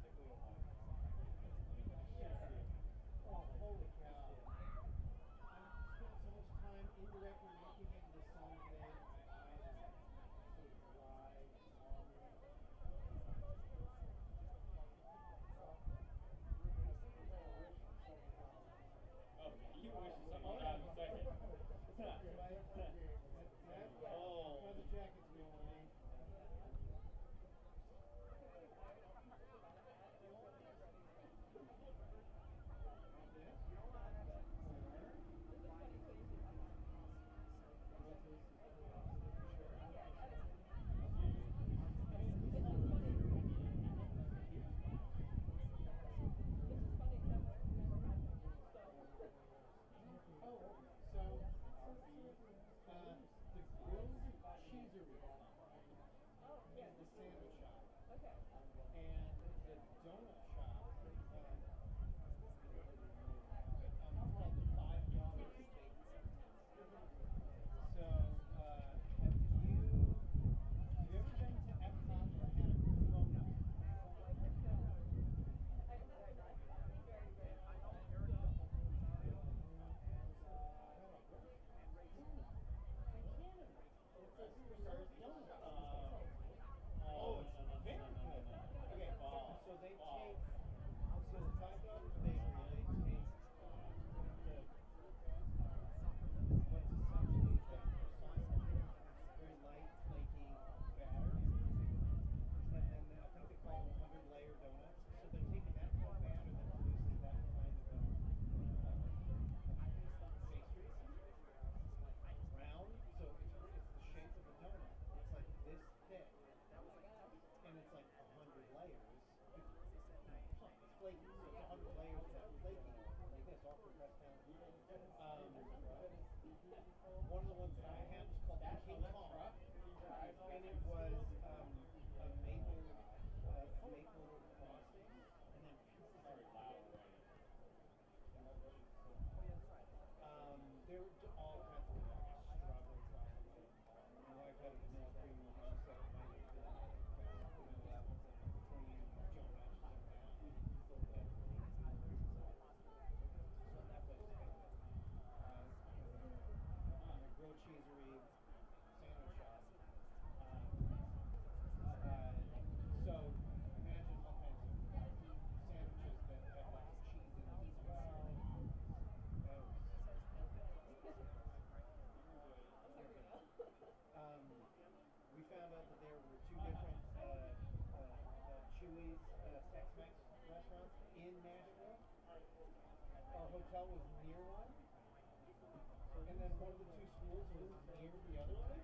Oh, holy cow. I spent so much time indirectly looking into this song today. My eyes are so dry and hungry. Oh, you wish something out in a second. Oh. Why the jacket's going on? One of the ones that I had was called King Kong, and it was a maple frosting, and then Very loud. there were all kinds of strawberry frosting. My wife had a vanilla cream one. She said it might have been vanilla cream donuts. So that was grilled cheesery sandwich shop. So imagine all kinds of sandwiches that have lots of cheese in them as well. We found out that there were two different Chewy's Tex-Mex restaurants in Nashville. Our hotel was near one. And then one of the two schools was near the other one.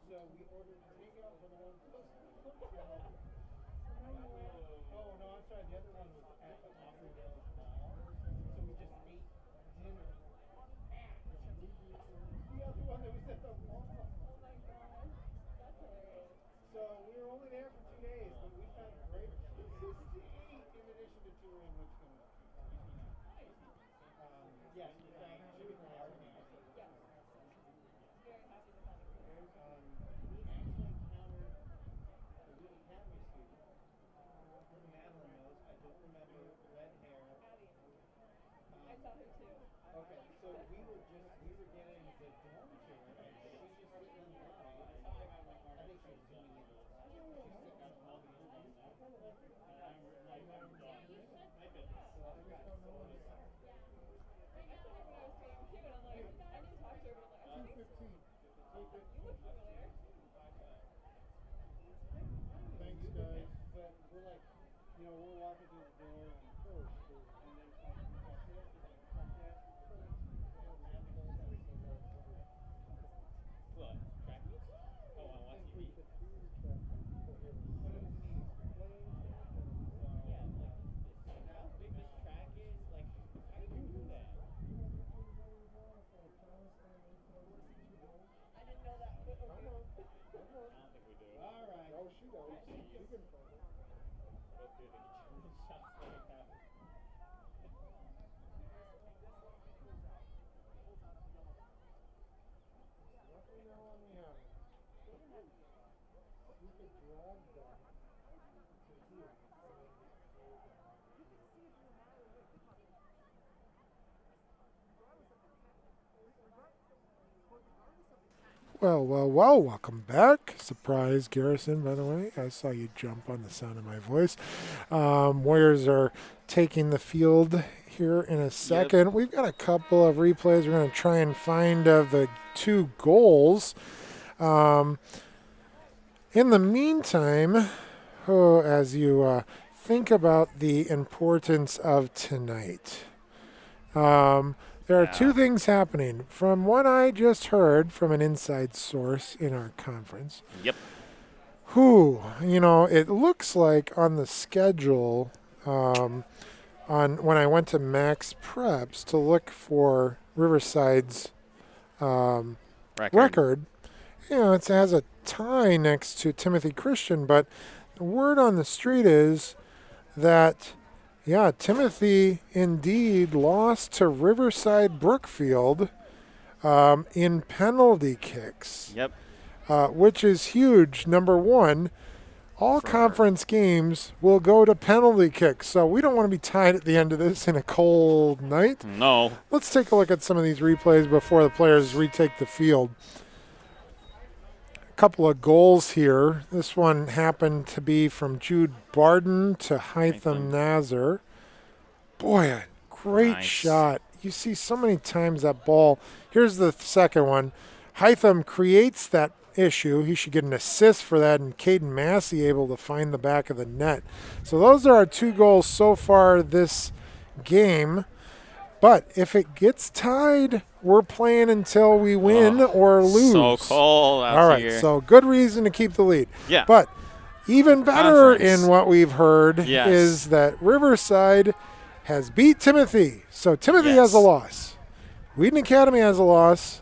So we ordered takeout for the one close. Oh no, I'm sorry. The other one was at the Opry Village Mall. So we just ate dinner at the other one that was at the mall. Oh my gosh, that's hilarious. So we were only there for 2 days, but we found great places to eat in addition to touring Richmond. Yes, we found Chewy Academy. Yes. Very happy to find it. We actually encountered the Wheaton Academy student. Madeline knows. I don't remember red hair. Addie. I saw her too. Okay, so we were getting the dorm tour, and she was sitting in the lobby. I think she was zooming in. She's sitting in the lobby. Thanks, guys. But we're like, we're walking through the door, and there's What? Track meets? Oh, on what TV? Yeah, like how big this track is, like how do you do that? think we do. All right. No, she does. She can phone it. Both do the shots that we have. Nothing now on the hammer. You could drag that to here. Well, welcome back. Surprise, Garrison, by the way. I saw you jump on the sound of my voice. Warriors are taking the field here in a second. We've got a couple of replays. We're going to try and find the 2 goals. In the meantime, as you think about the importance of tonight, there are 2 things happening. From what I just heard from an inside source in our conference, Yep. it looks like on the schedule, on when I went to Max Preps to look for Riverside's record, it has a tie next to Timothy Christian, but the word on the street is that Timothy indeed lost to Riverside Brookfield in penalty kicks. Yep. Which is huge. Number 1, all conference games will go to penalty kicks, so we don't want to be tied at the end of this in a cold night. No. Let's take a look at some of these replays before the players retake the field. Couple of goals here. This one happened to be from Jude Barden to Hytham Nazar. Boy, a great shot. You see so many times that ball. Here's the second one. Hytham creates that issue. He should get an assist for that, and Caden Massey able to find the back of the net. So those are our 2 goals so far this game. But if it gets tied, we're playing until we win or lose. So cold out All right, here. so good reason to keep the lead. Yeah. But even better Conference. in what we've heard Yes. is that Riverside has beat Timothy. So Timothy has a loss. Wheaton Academy has a loss.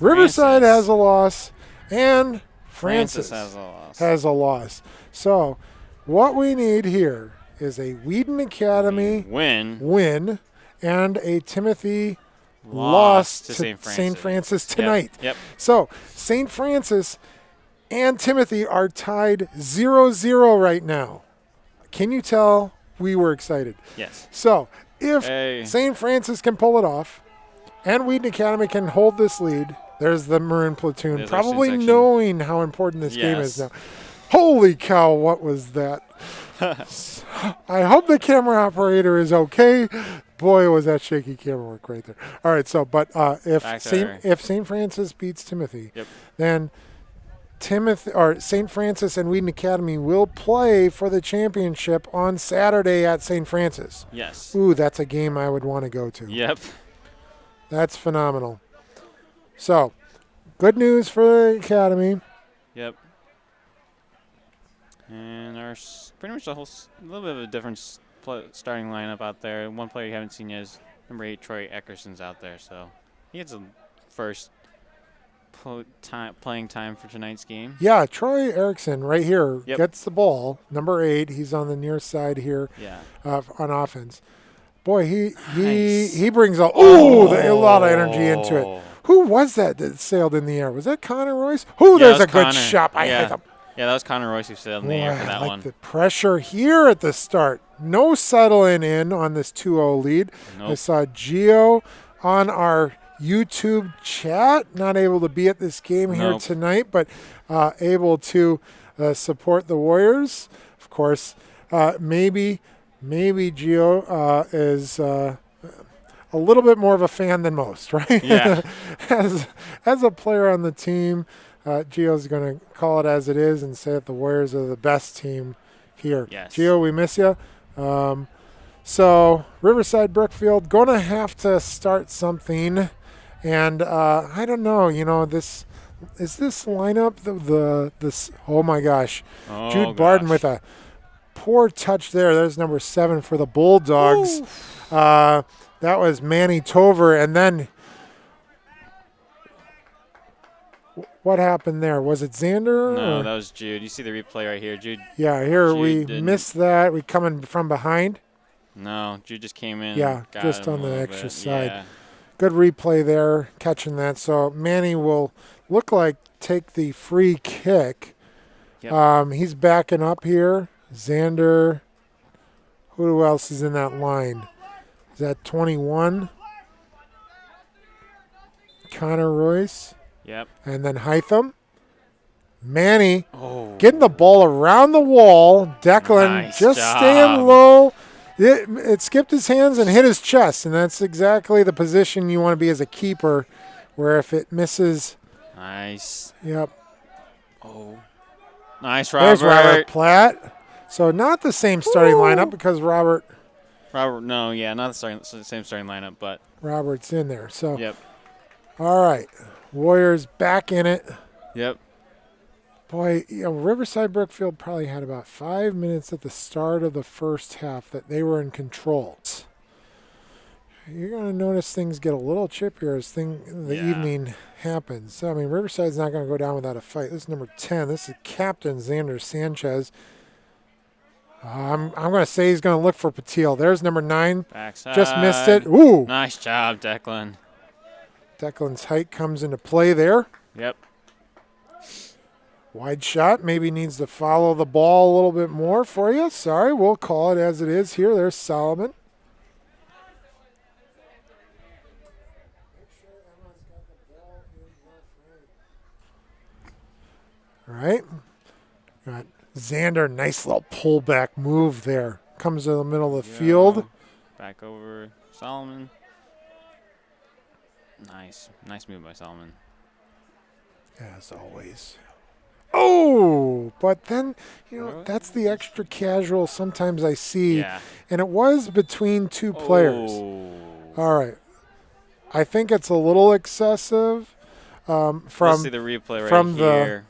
Riverside has a loss. And Francis has a loss. So what we need here is a Wheaton Academy win and a Timothy loss to St. Francis tonight. Yep. So St. Francis and Timothy are tied 0-0 right now. Can you tell we were excited? Yes. So if St. Francis can pull it off and Wheaton Academy can hold this lead, there's the Maroon Platoon, there's probably knowing how important this game is now. Holy cow, what was that? I hope the camera operator is okay. Boy, was that shaky camera work right there. All right, so but if St. Francis beats Timothy, then St. Francis and Wheaton Academy will play for the championship on Saturday at St. Francis. Yes. Ooh, that's a game I would want to go to. Yep. That's phenomenal. So, good news for the Academy. Yep. And our pretty much a little bit of a different starting lineup out there. One player you haven't seen yet is number 8, Troy Eckerson's out there. So he gets a first playing time for tonight's game. Yeah, Troy Erickson right here gets the ball. Number 8, he's on the near side here on offense. Boy, he brings a lot of energy into it. Who was that sailed in the air? Was that Connor Royce? There's a good shot. Yeah, that was Connor Royce who sailed in the air for that one. The pressure here at the start. No settling in on this 2-0 lead. Nope. I saw Gio on our YouTube chat, not able to be at this game here tonight, but able to support the Warriors. Of course, maybe Gio is a little bit more of a fan than most, right? Yeah. as a player on the team, Gio's going to call it as it is and say that the Warriors are the best team here. Yes. Gio, we miss you. So Riverside Brookfield going to have to start something, and I don't know. This lineup this. Oh my gosh, Jude Barden with a poor touch there. There's number 7 for the Bulldogs. That was Manny Tover, and then What happened there? Was it Xander? No, or- that was Jude. You see the replay right here. Jude. Yeah, here Jude we didn't- missed that. We coming from behind. No, Jude just came in. Yeah, and got just him on a the little extra bit. side. Yeah. Good replay there, catching that. So Manny will look like take the free kick. Yep. He's backing up here. Xander. Who else is in that line? Is that 21? Connor Royce. Yep. And then Hytham. Manny Oh. getting the ball around the wall. Declan Nice just job. staying low. It skipped his hands and hit his chest, and that's exactly the position you want to be as a keeper, where if it misses, Nice. yep. Oh. Nice, Robert. There's Robert Platt. So not the same starting lineup because Robert, no, yeah, not the same starting lineup, but Robert's in there. So yep. all right, Warriors back in it. Yep. Boy, Riverside Brookfield probably had about 5 minutes at the start of the first half that they were in control. You're going to notice things get a little chippier as the evening happens. So, I mean, Riverside's not going to go down without a fight. This is number 10. This is Captain Xander Sanchez. I'm going to say he's going to look for Patil. There's number 9. Backside. Just missed it. Ooh! Nice job, Declan. Declan's height comes into play there. Yep. Wide shot. Maybe needs to follow the ball a little bit more for you. Sorry, we'll call it as it is here. There's Solomon. All right. Got Xander. Nice little pullback move there. Comes to the middle of the field. Back over Solomon. Nice. Nice move by Solomon. As always. Oh, but then, that's the extra casual sometimes I see. Yeah. And it was between two players. Oh. All right. I think it's a little excessive. Let's see the replay right from here.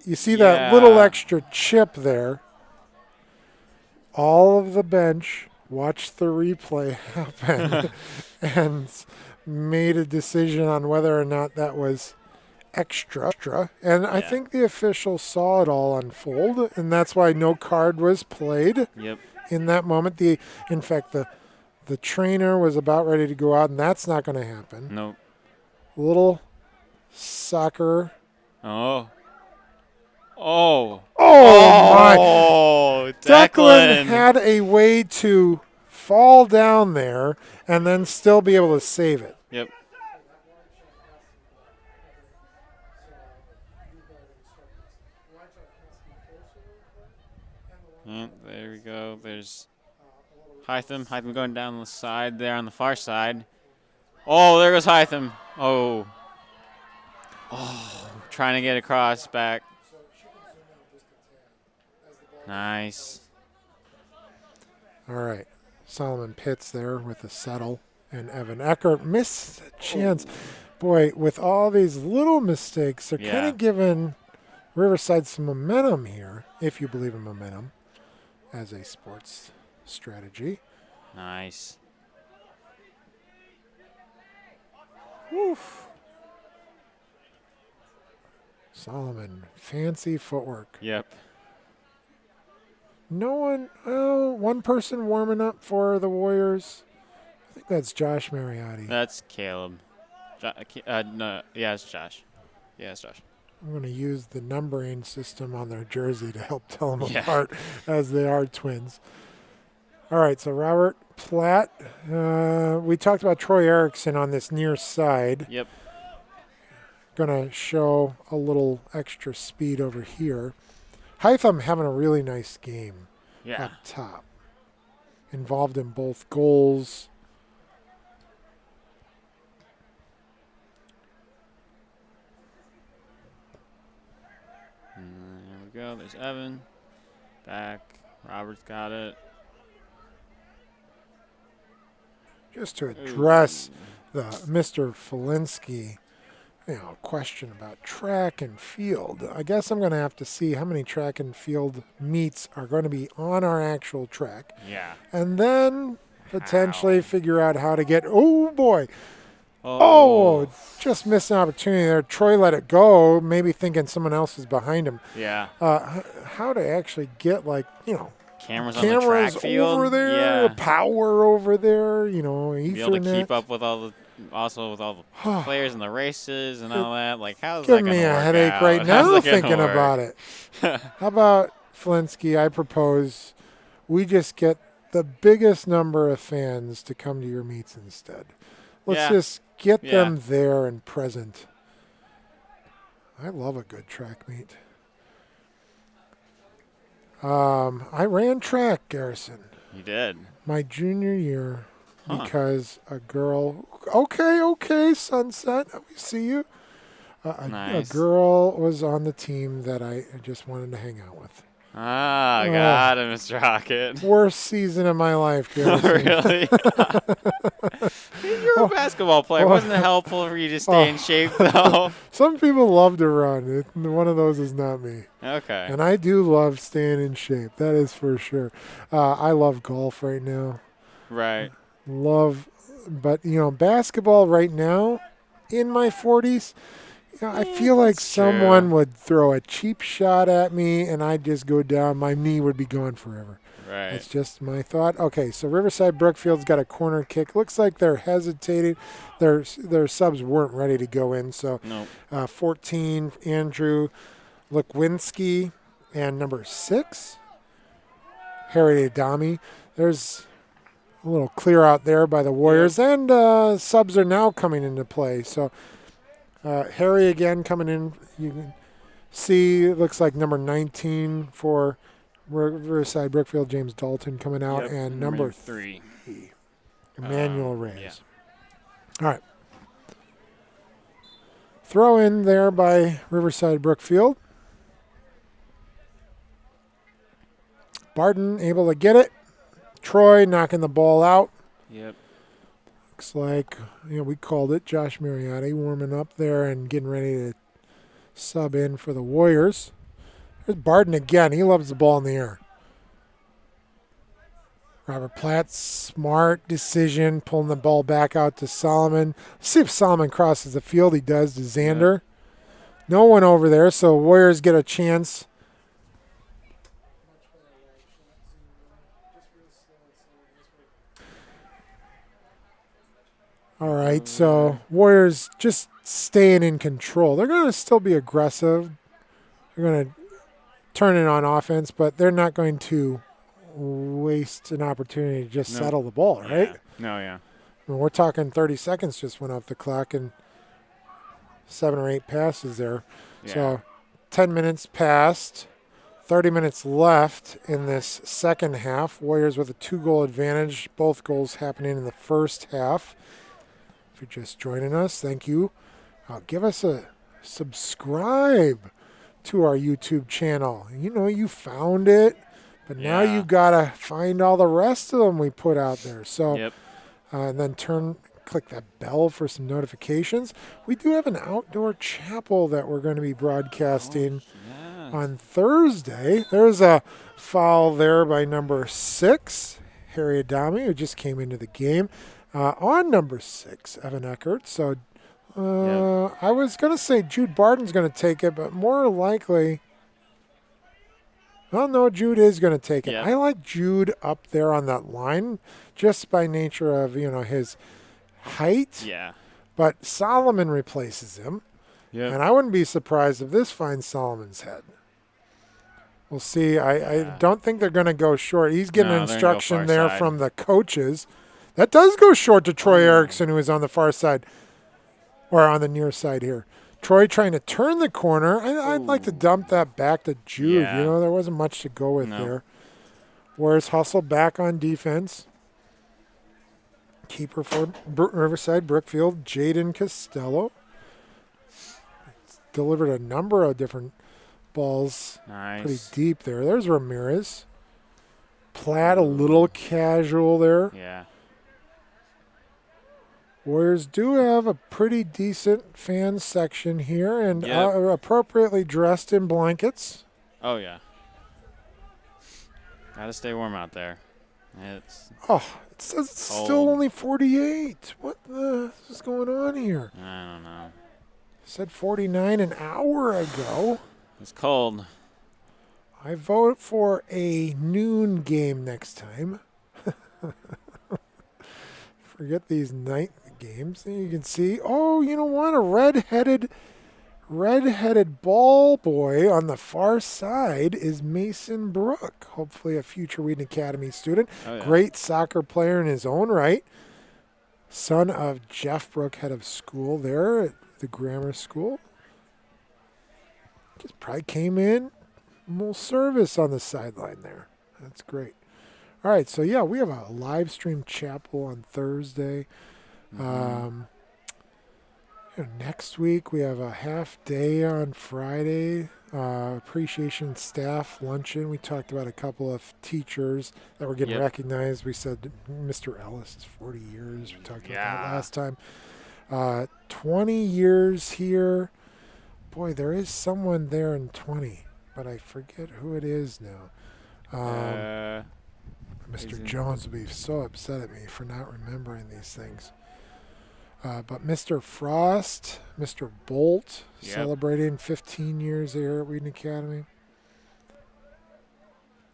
You see that little Yeah. extra chip there. All of the bench watched the replay happen and made a decision on whether or not that was extra. And I think the official saw it all unfold, and that's why no card was played Yep. in that moment. In fact, the trainer was about ready to go out, and that's not going to happen. Nope. Little soccer. Oh. Oh. Oh, my. Oh, Declan had a way to fall down there and then still be able to save it. Yep. And there we go. There's Hytham. Hytham going down the side there on the far side. Oh, there goes Hytham. Oh. Oh, trying to get across back. Nice. All right. Solomon Pitts there with the settle. And Evan Eckert missed the chance. Boy, with all these little mistakes, they're kind of giving Riverside some momentum here, if you believe in momentum, as a sports strategy. Nice. Woof. Solomon, fancy footwork. Yep. No one, one person warming up for the Warriors. I think that's Josh Mariotti. That's Caleb. No, yeah, it's Josh. Yeah, it's Josh. I'm going to use the numbering system on their jersey to help tell them apart as they are twins. All right, so Robert Platt. We talked about Troy Erickson on this near side. Yep. Going to show a little extra speed over here. Hytham having a really nice game up top. Involved in both goals. There we go. There's Evan. Back. Robert's got it. Just to address the Mr. Felinski, question about track and field. I guess I'm going to have to see how many track and field meets are going to be on our actual track. Yeah. And then potentially figure out how to get, oh boy. Oh, just missed an opportunity there. Troy let it go, maybe thinking someone else is behind him. Yeah. How to actually get, like, Cameras on the track field. over there, Yeah. power over there, Ethernet. Be able to keep up with all the players in the races and all that. Like, how's that Give going to me work a headache out? right How's now that gonna thinking work? about it. How about Flensky? I propose we just get the biggest number of fans to come to your meets instead. Let's just get them there and present. I love a good track meet. I ran track, Garrison. You did. My junior year because a girl. Okay, Sunset. We see you. Nice. A girl was on the team that I just wanted to hang out with. Ah, got it, Mr. Rocket. Worst season of my life, Garrison. Really? You're a basketball player. Wasn't it helpful for you to stay in shape, though? Some people love to run. One of those is not me. Okay. And I do love staying in shape. That is for sure. I love golf right now. Right. But, basketball right now, in my 40s, I feel like someone would throw a cheap shot at me and I'd just go down. My knee would be gone forever. Right. That's just my thought. Okay, so Riverside Brookfield's got a corner kick. Looks like they're hesitating. Their subs weren't ready to go in. So 14, Andrew Lukwinski, and number 6, Harry Adami. There's a little clear out there by the Warriors. And subs are now coming into play. So Harry again coming in. You can see it looks like number 19 for Riverside Brookfield, James Dalton coming out, and number 3, Emmanuel Reyes. Yeah. All right. Throw in there by Riverside Brookfield. Barton able to get it. Troy knocking the ball out. Yep. Looks like, we called it. Josh Mariotti warming up there and getting ready to sub in for the Warriors. There's Barton again. He loves the ball in the air. Robert Platt, smart decision, pulling the ball back out to Solomon. Let's see if Solomon crosses the field. He does to Xander. Yep. No one over there, so Warriors get a chance. All right, so Warriors just staying in control. They're going to still be aggressive. They're going to turn it on offense, but they're not going to waste an opportunity to just settle the ball, right? No, yeah. I mean, we're talking 30 seconds just went off the clock and 7 or 8 passes there. Yeah. So 10 minutes passed, 30 minutes left in this second half. Warriors with a 2-goal advantage, both goals happening in the first half. If you're just joining us, thank you. Give us a subscribe to our YouTube channel. You found it, but now you got to find all the rest of them we put out there. So, and then click that bell for some notifications. We do have an outdoor chapel that we're going to be broadcasting on Thursday. There's a foul there by number 6, Harry Adami, who just came into the game. On number 6, Evan Eckert. So I was going to say Jude Barton's going to take it, but more likely, well, no, Jude is going to take it. I like Jude up there on that line just by nature of, his height. Yeah. But Solomon replaces him. Yeah. And I wouldn't be surprised if this finds Solomon's head. We'll see. I don't think they're going to go short. He's getting an instruction there from the coaches. That does go short to Troy Erickson, who is on the far side, or on the near side here. Troy trying to turn the corner. I'd like to dump that back to Jude. Yeah. There wasn't much to go with there. Warriors hustle back on defense. Keeper for Riverside Brookfield, Jaden Costello. Delivered a number of different balls pretty deep there. There's Ramirez. Platt a little casual there. Yeah. Warriors do have a pretty decent fan section here and are appropriately dressed in blankets. Oh, yeah. Gotta stay warm out there. It says it's still only 48. What the is going on here? I don't know. Said 49 an hour ago. It's cold. I vote for a noon game next time. Forget these night games. And you can see, oh, you know what? A red-headed ball boy on the far side is Mason Brook. Hopefully a future Wheaton Academy student. Oh, yeah. Great soccer player in his own right. Son of Jeff Brook, head of school there at the grammar school. Just probably came in, little service on the sideline there. That's great. All right, so yeah, we have a live stream chapel on Thursday. Next week we have a half day on Friday. Appreciation staff luncheon. We talked about a couple of teachers that were getting recognized. We said Mr. Ellis is 40 years. We talked about that last time. 20 years here. Boy, there is someone there in 20, but I forget who it is now. Mr. Jones will be so upset at me for not remembering these things. But Mr. Frost, Mr. Bolt, celebrating 15 years here at Wheaton Academy.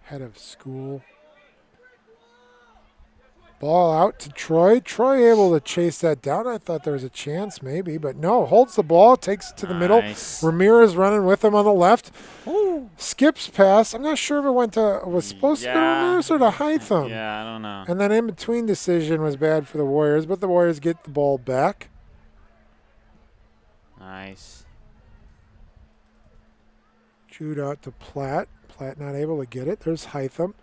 Head of school. Ball out to Troy. Troy able to chase that down. I thought there was a chance maybe, but no. Holds the ball, takes it to the middle. Ramirez running with him on the left. Ooh. Skips pass. I'm not sure if it was supposed to be Ramirez or to Hytham. Yeah, I don't know. And then in between decision was bad for the Warriors, but the Warriors get the ball back. Nice. Jude out to Platt. Platt not able to get it. There's Hytham.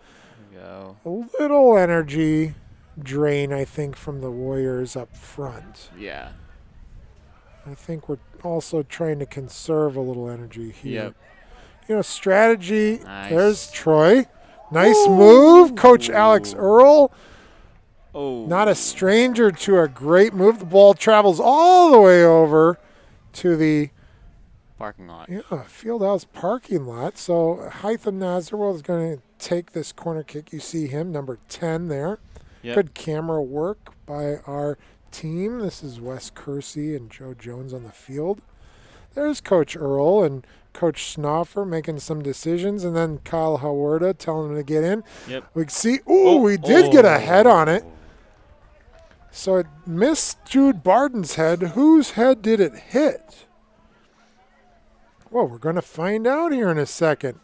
There we go. A little energy drain, I think, from the Warriors up front. Yeah. I think we're also trying to conserve a little energy here. Yep. You know, strategy. Nice. There's Troy. Nice move. Coach Alex Earl. Oh. Not a stranger to a great move. The ball travels all the way over to the Parking lot. Fieldhouse parking lot. So Hytham Nazarwell is going to take this corner kick. You see him, number 10 there. Yep. Good camera work by our team. This is Wes Kersey and Joe Jones on the field. There's Coach Earl and Coach Snoffer making some decisions, and then Kyle Hawarda telling him to get in. Yep. We can see, we did get a head on it. So it missed Jude Barden's head. Whose head did it hit? Well, we're going to find out here in a second.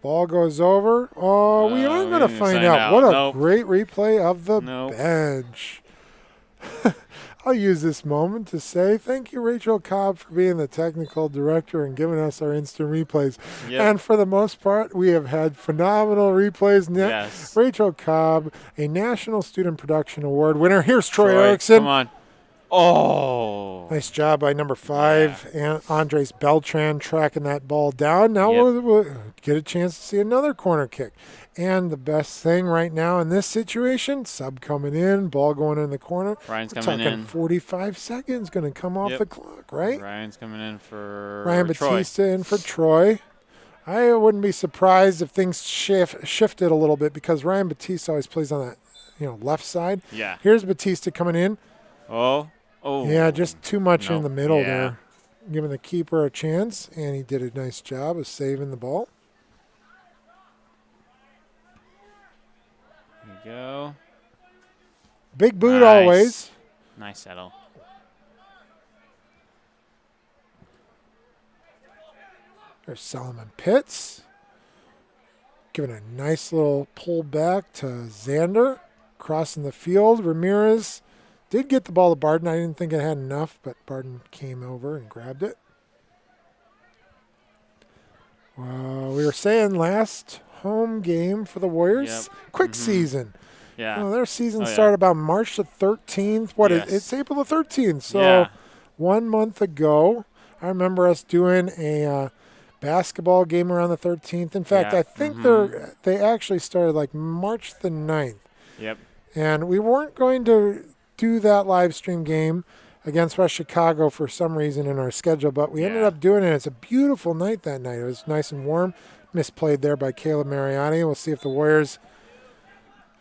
Ball goes over. Oh, we are going to find out. What a great replay of the bench. I'll use this moment to say thank you, Rachel Cobb, for being the technical director and giving us our instant replays. Yep. And for the most part, we have had phenomenal replays. Yes. Rachel Cobb, a National Student Production Award winner. Here's Troy Erickson. Come on. Oh. Nice job by number 5, and Andres Beltran tracking that ball down. Now we'll get a chance to see another corner kick. And the best thing right now in this situation, sub coming in, ball going in the corner. Ryan's We're coming talking in. 45 seconds going to come off the clock, right? Ryan's coming in for Ryan Troy. Batista in for Troy. I wouldn't be surprised if things shifted a little bit because Ryan Batista always plays on that left side. Yeah. Here's Batista coming in. Oh. Yeah, just too much in the middle there. Giving the keeper a chance, and he did a nice job of saving the ball. There you go. Big boot always. Nice settle. There's Solomon Pitts. Giving a nice little pull back to Xander. Crossing the field. Ramirez did get the ball to Barden. I didn't think it had enough, but Barden came over and grabbed it. We were saying last home game for the Warriors. Quick season. Yeah. Their season started about March the 13th. It's April the 13th. So 1 month ago, I remember us doing a basketball game around the 13th. In fact, I think they actually started like March the 9th. Yep. And we weren't going to do that live stream game against West Chicago for some reason in our schedule, but we ended up doing it. It's a beautiful night that night. It was nice and warm. Misplayed there by Caleb Mariani. We'll see if the Warriors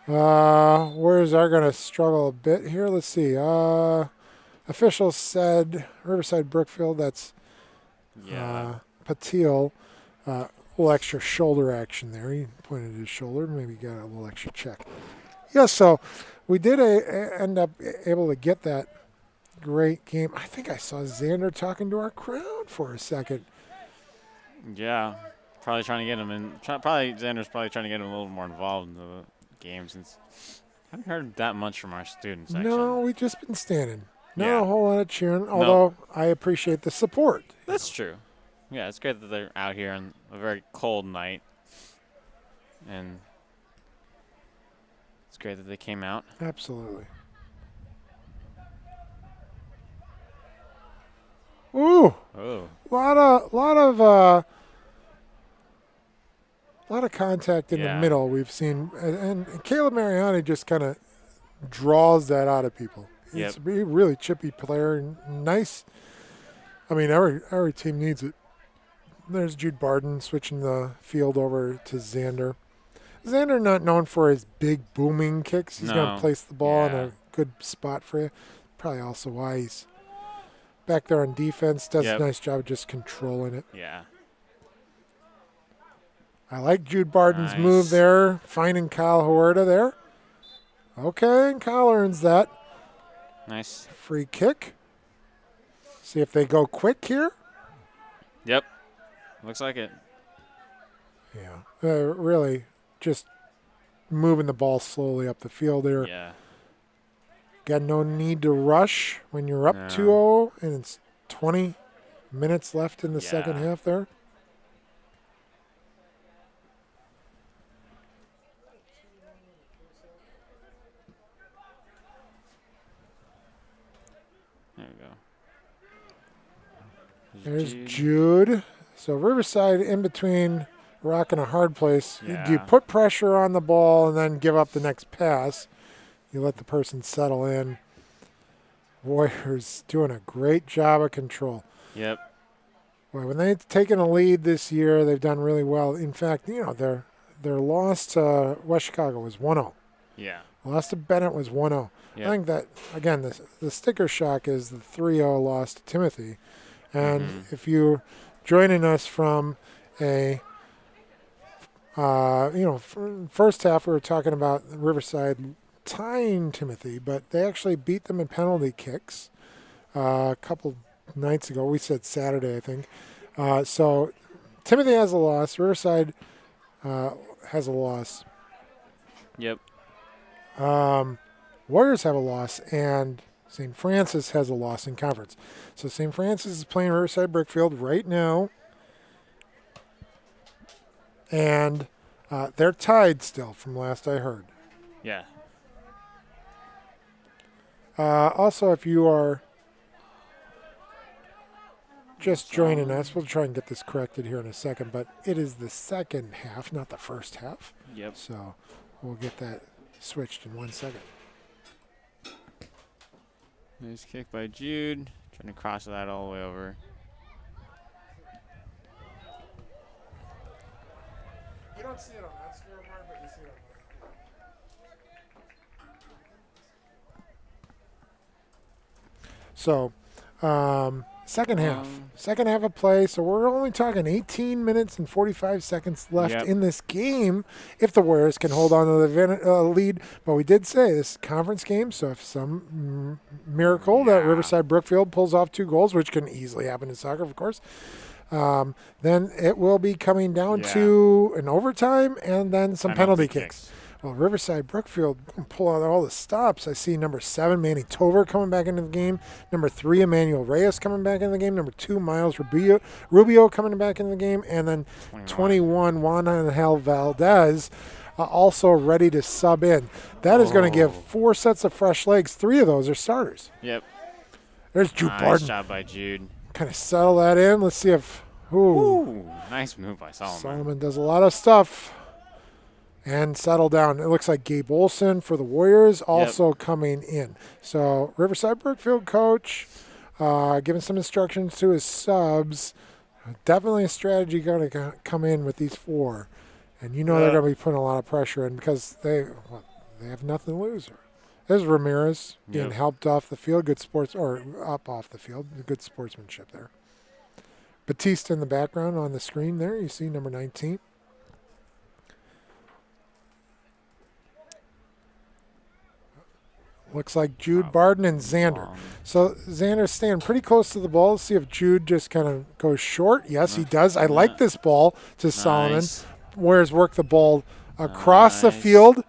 are going to struggle a bit here. Let's see. Officials said Riverside Brookfield, that's Yeah. Patil, a little extra shoulder action there. He pointed his shoulder, maybe got a little extra check. Yeah, so we did end up able to get that great game. I think I saw Xander talking to our crowd for a second. Yeah. Probably trying to get him in. Probably Xander's probably trying to get him a little more involved in the game since I haven't heard that much from our students. Actually. No, we've just been standing. Not Yeah. a whole lot of cheering, although I appreciate the support. That's true. Yeah, it's great that they're out here on a very cold night, and it's great that they came out. Absolutely. Ooh, Oh. lot of contact in the Yeah. middle we've seen, and Caleb Mariani just kind of draws that out of people. He's a really chippy player, and nice. I mean, every team needs it. There's Jude Barden switching the field over to Xander. Xander not known for his big booming kicks. He's going No. to place the ball in Yeah. a good spot for you. Probably also why he's back there on defense. Does a nice job of just controlling it. Yeah. I like Jude Barden's Nice. move there, finding Kyle Huerta there. Okay, and Kyle earns that. Nice. Free kick. See if they go quick here. Yep. Looks like it. Yeah, really just moving the ball slowly up the field there. Yeah. Got no need to rush when you're up No. 2-0 and it's 20 minutes left in the second Yeah. half there. There we go. There's Jude. So Riverside in between a rock and a hard place. Do you Yeah. put pressure on the ball and then give up the next pass? You let the person settle in. Warriors doing a great job of control. Yep. Boy, when they've taken a lead this year, they've done really well. In fact, their loss to West Chicago was 1-0. Yeah. Loss to Bennett was 1-0. Yep. I think that, again, the sticker shock is the 3-0 loss to Timothy. And if you're joining us from first half we were talking about Riverside tying Timothy, but they actually beat them in penalty kicks a couple nights ago. We said Saturday, I think. So Timothy has a loss. Riverside has a loss. Yep. Warriors have a loss, and St. Francis has a loss in conference. So St. Francis is playing Riverside Brookfield right now, and they're tied still from last I heard. Yeah. Also, if you are just joining us, we'll try and get this corrected here in a second, but it is the second half, not the first half. Yep. So we'll get that switched in 1 second. Nice kick by Jude. Trying to cross that all the way over. You don't see it on that scoreboard, but you see it on So, second half of play. So we're only talking 18 minutes and 45 seconds left in this game if the Warriors can hold on to the lead. But we did say this is a conference game, so if some miracle that Riverside Brookfield pulls off 2 goals, which can easily happen in soccer, of course, then it will be coming down to an overtime and then some penalty kicks. Well, Riverside Brookfield pull out all the stops. I see number 7, Manny Tover, coming back into the game. Number 3, Emmanuel Reyes coming back into the game. Number 2, Miles Rubio coming back into the game. And then 21, Juan Angel Valdez, also ready to sub in. That is going to give 4 sets of fresh legs. 3 of those are starters. Yep. There's Jude Nice Barden. job by Jude. Kind of settle that in. Let's see if Ooh, nice move by Solomon. Solomon does a lot of stuff. And settle down. It looks like Gabe Olson for the Warriors also coming in. So Riverside Brookfield coach giving some instructions to his subs. Definitely a strategy going to come in with these 4. And they're going to be putting a lot of pressure in because they have nothing to lose. There's Ramirez being Yep. helped off the field. Good sports, or up off the field. Good sportsmanship there. Batista in the background on the screen there. You see number 19. Looks like Jude Barden and Xander. Long. So Xander's staying pretty close to the ball. Let's see if Jude just kind of goes short. Yes, he does. I like this ball to Solomon. Nice. Warriors work the ball across the Nice. field.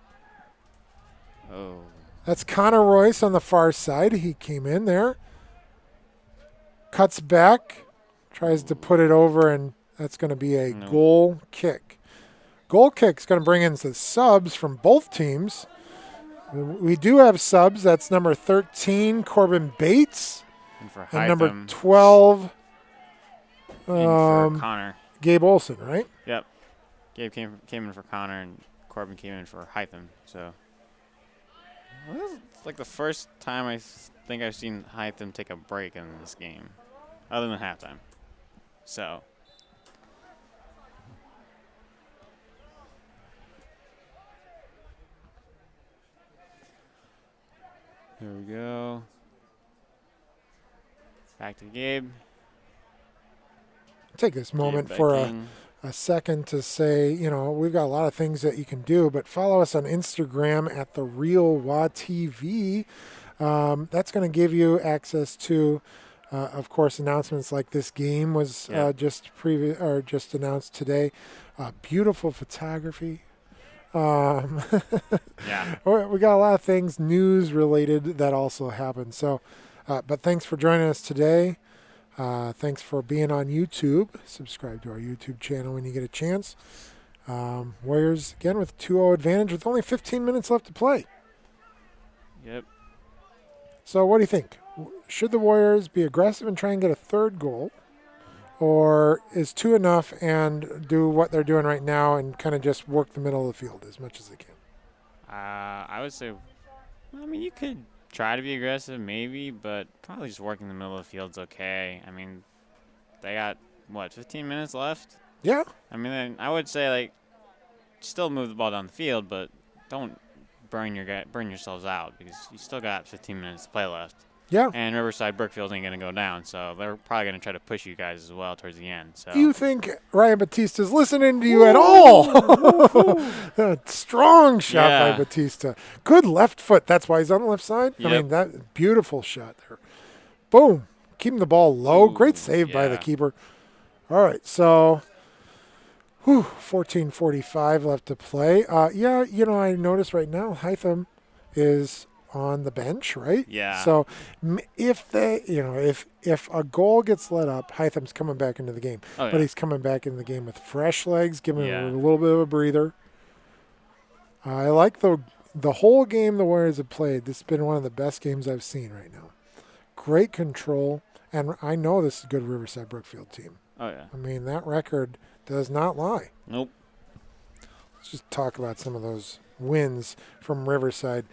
Oh. That's Connor Royce on the far side. He came in there. Cuts back. Tries to put it over, and that's going to be a No. goal kick. Goal kick's going to bring in the subs from both teams. We do have subs. That's number 13, Corbin Bates, And for and number Hytham, 12, in for um, Connor. Gabe Olson, right? Yep. Gabe came in for Connor, and Corbin came in for Hytham. So it's like the first time I think I've seen Hytham take a break in this game, other than halftime. So there we go. Back to Gabe. Take this moment Gabe for Becking. a second to say, we've got a lot of things that you can do, but follow us on Instagram at The Real Wa TV. That's going to give you access to, of course, announcements like this game was just announced today. Beautiful photography. Yeah. We got a lot of things news related that also happened. So, but thanks for joining us today. Thanks for being on YouTube. Subscribe to our YouTube channel when you get a chance. Warriors, again, with 2-0 advantage with only 15 minutes left to play. Yep. So what do you think? Should the Warriors be aggressive and try and get a third goal? Or is 2 enough and do what they're doing right now and kind of just work the middle of the field as much as they can? I would say, I mean, you could try to be aggressive, maybe, but probably just working the middle of the field's okay. I mean, they got, 15 minutes left? Yeah. I mean, then I would say, still move the ball down the field, but don't burn yourselves out because you still got 15 minutes to play left. Yeah. And Riverside Brookfield ain't going to go down, so they're probably going to try to push you guys as well towards the end. So Do you think Ryan Batista's listening to you at all? A strong shot by Yeah. Batista. Good left foot. That's why he's on the left side. I Yep. mean, that beautiful shot there. Boom. Keeping the ball low. Great save by the yeah. keeper. All right, so 14:45 left to play. I noticed right now Hytham is on the bench, right? Yeah. So if if a goal gets let up, Hytham's coming back into the game. Oh, But yeah. he's coming back in the game with fresh legs, giving Yeah. it a little bit of a breather. I like the whole game the Warriors have played. This has been one of the best games I've seen right now. Great control, and I know this is a good Riverside Brookfield team. Oh, yeah. I mean, that record does not lie. Nope. Let's just talk about some of those wins from Riverside.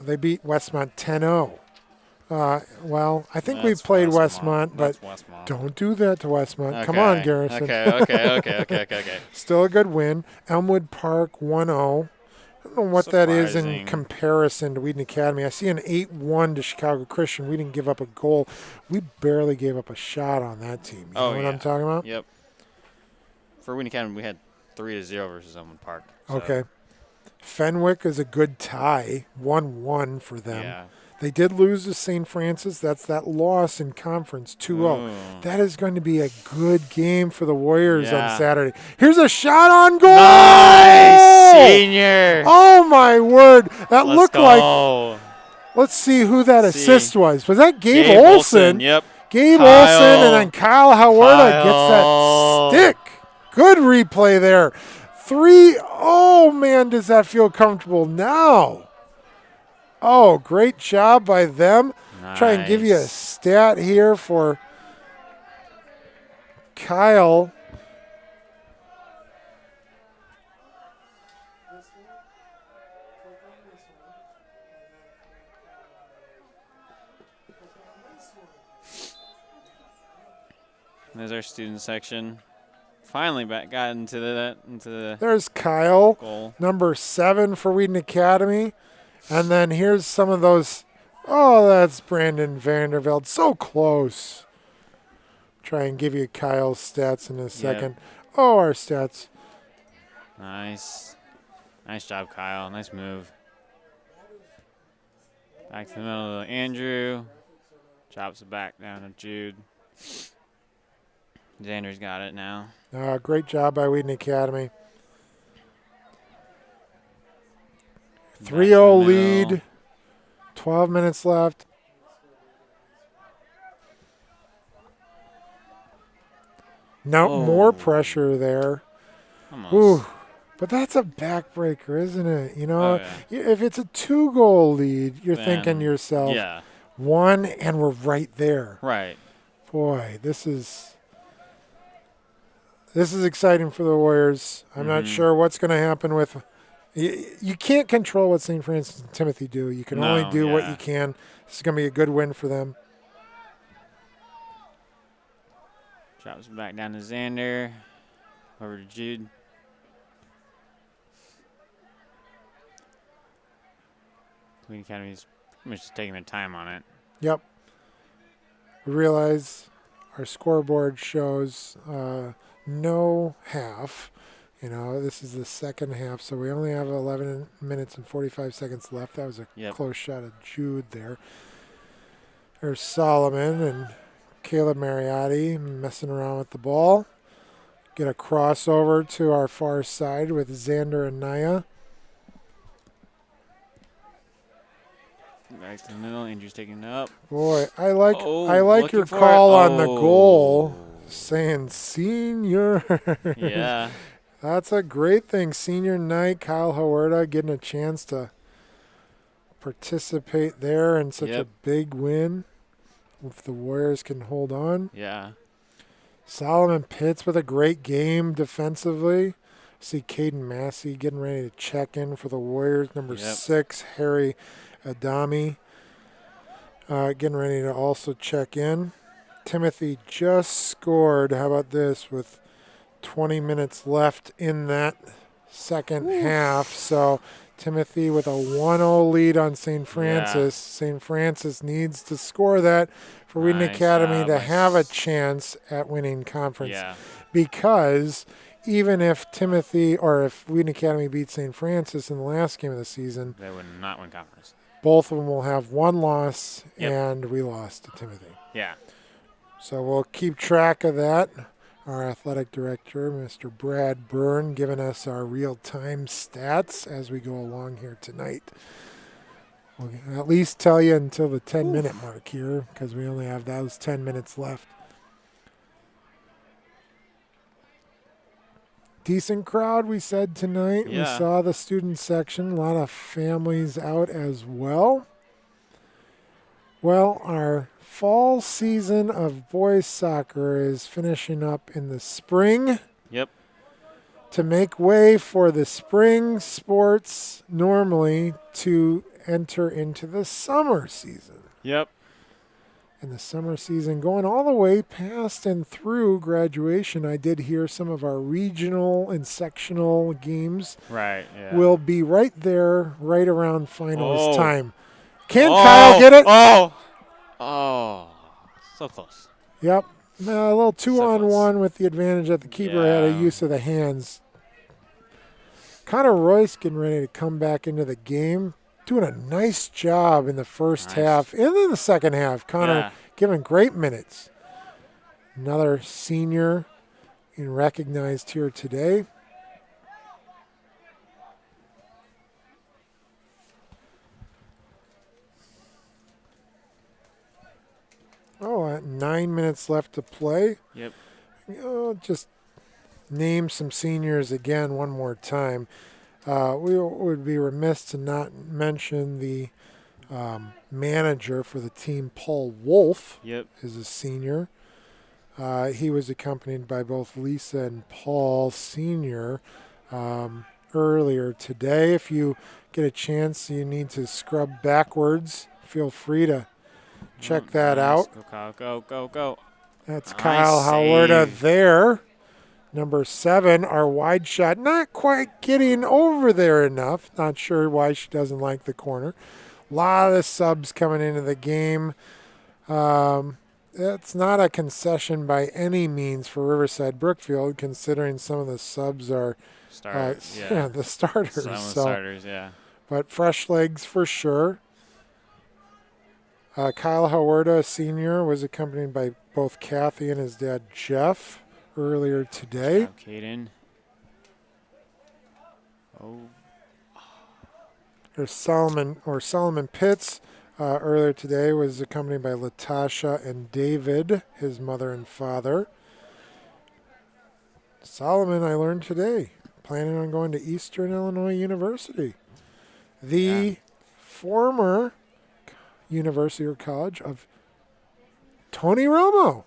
They beat Westmont 10-0. I think we've That's played Westmont, but That's Westmont. don't do that to Westmont. Come Okay. on, Garrison. Okay. Still a good win. Elmwood Park 1-0. I don't know what that is in Surprising. comparison to Wheaton Academy. I see an 8-1 to Chicago Christian. We didn't give up a goal. We barely gave up a shot on that team. You know what I'm talking about? Yep. For Wheaton Academy, we had 3-0 versus Elmwood Park. So, Okay. Fenwick is a good tie, 1-1 for them. Yeah. They did lose to St. Francis. That's that loss in conference, 2-0. Ooh. That is going to be a good game for the Warriors Yeah. on Saturday. Here's a shot on goal! Nice, senior. Oh, my word. That Let's looked go. like, let's see who that See. assist was. Was that Gabe Olsen. Olson? Yep. Gabe Kyle. Olson, and then Kyle Hawarda Kyle. gets that stick. Good replay there. 3, oh man, does that feel comfortable now? Oh, great job by them. Try and give you a Nice. stat here for Kyle. There's our student section. Finally got into the There's Kyle, goal. number 7 for Wheaton Academy. And then here's some of those. Oh, that's Brandon Vanderveld. So close. Try and give you Kyle's stats in a second. Oh, our stats. Nice. Nice job, Kyle. Nice move. Back to the middle of Andrew. Chops it back down to Jude. Xander's got it now. Great job by Wheaton Academy. Back to 3-0 the middle. lead. 12 minutes left. No, more Oh. pressure there. Almost. Ooh. But that's a backbreaker, isn't it? You know, Oh, yeah. if it's a 2-goal lead, you're thinking Then, to yourself, Yeah. 1 and we're right there. Right. Boy, this is exciting for the Warriors. I'm not sure what's going to happen with. You can't control what St. Francis and Timothy do. You can only No, do what yeah. you can. This is going to be a good win for them. Chops it back down to Xander. Over to Jude. Wheaton Academy's pretty much just taking their time on it. Yep. We realize our scoreboard shows no half. You know, this is the second half, so we only have 11 minutes and 45 seconds left. That was a close shot of Jude there. There's Solomon and Caleb Mariotti messing around with the ball. Get a crossover to our far side with Xander and Naya. Back to the middle. Andrew's taking it up. Boy, I like Oh, your looking for call it. on the goal, saying senior. Yeah. That's a great thing. Senior night, Kyle Huerta getting a chance to participate there in such a big win. If the Warriors can hold on. Yeah. Solomon Pitts with a great game defensively. See Caden Massey getting ready to check in for the Warriors. Number 6, Harry Adami, getting ready to also check in. Timothy just scored. How about this with 20 minutes left in that second half. So Timothy with a 1-0 lead on St. Francis. St. Francis needs to score that for Wheaton Academy to have a chance at winning conference. Yeah. Because even if Timothy or if Wheaton Academy beats St. Francis in the last game of the season, They would not win conference. both of them will have one loss, and we lost to Timothy. Yeah. So we'll keep track of that. Our athletic director, Mr. Brad Byrne, giving us our real-time stats as we go along here tonight. We'll at least tell you until the 10-minute mark here because we only have those 10 minutes left. Decent crowd, we said tonight. Yeah. We saw the student section. A lot of families out as well. Well, our fall season of boys soccer is finishing up in the spring. Yep. To make way for the spring sports normally to enter into the summer season. Yep. And the summer season going all the way past and through graduation. I did hear some of our regional and sectional games will be right there, right around finals time. Can Kyle get it? Oh, so close. Yep. A little 2-on-1 with the advantage that the keeper had a use of the hands. Connor Royce getting ready to come back into the game. Doing a nice job in the first half. And in the second half, Connor giving great minutes. Another senior being recognized here today. Oh, 9 minutes left to play. Yep. Just name some seniors again one more time. We would be remiss to not mention the manager for the team, Paul Wolf, is a senior. He was accompanied by both Lisa and Paul Sr. Earlier today. If you get a chance, you need to scrub backwards. Feel free to check that out. Go, Kyle. Go, go, go. That's Nice Kyle save. Huerta there. Number 7, our wide shot, not quite getting over there enough. Not sure why she doesn't like the corner. A lot of subs coming into the game. It's not a concession by any means for Riverside Brookfield, considering some of the subs are the starters. Some of the starters, yeah. But fresh legs for sure. Kyle Huerta Sr. was accompanied by both Kathy and his dad Jeff earlier today. Good job, Caden. Oh, There's Solomon Pitts earlier today was accompanied by Latasha and David, his mother and father. Solomon, I learned today, planning on going to Eastern Illinois University. The former University or College of Tony Romo.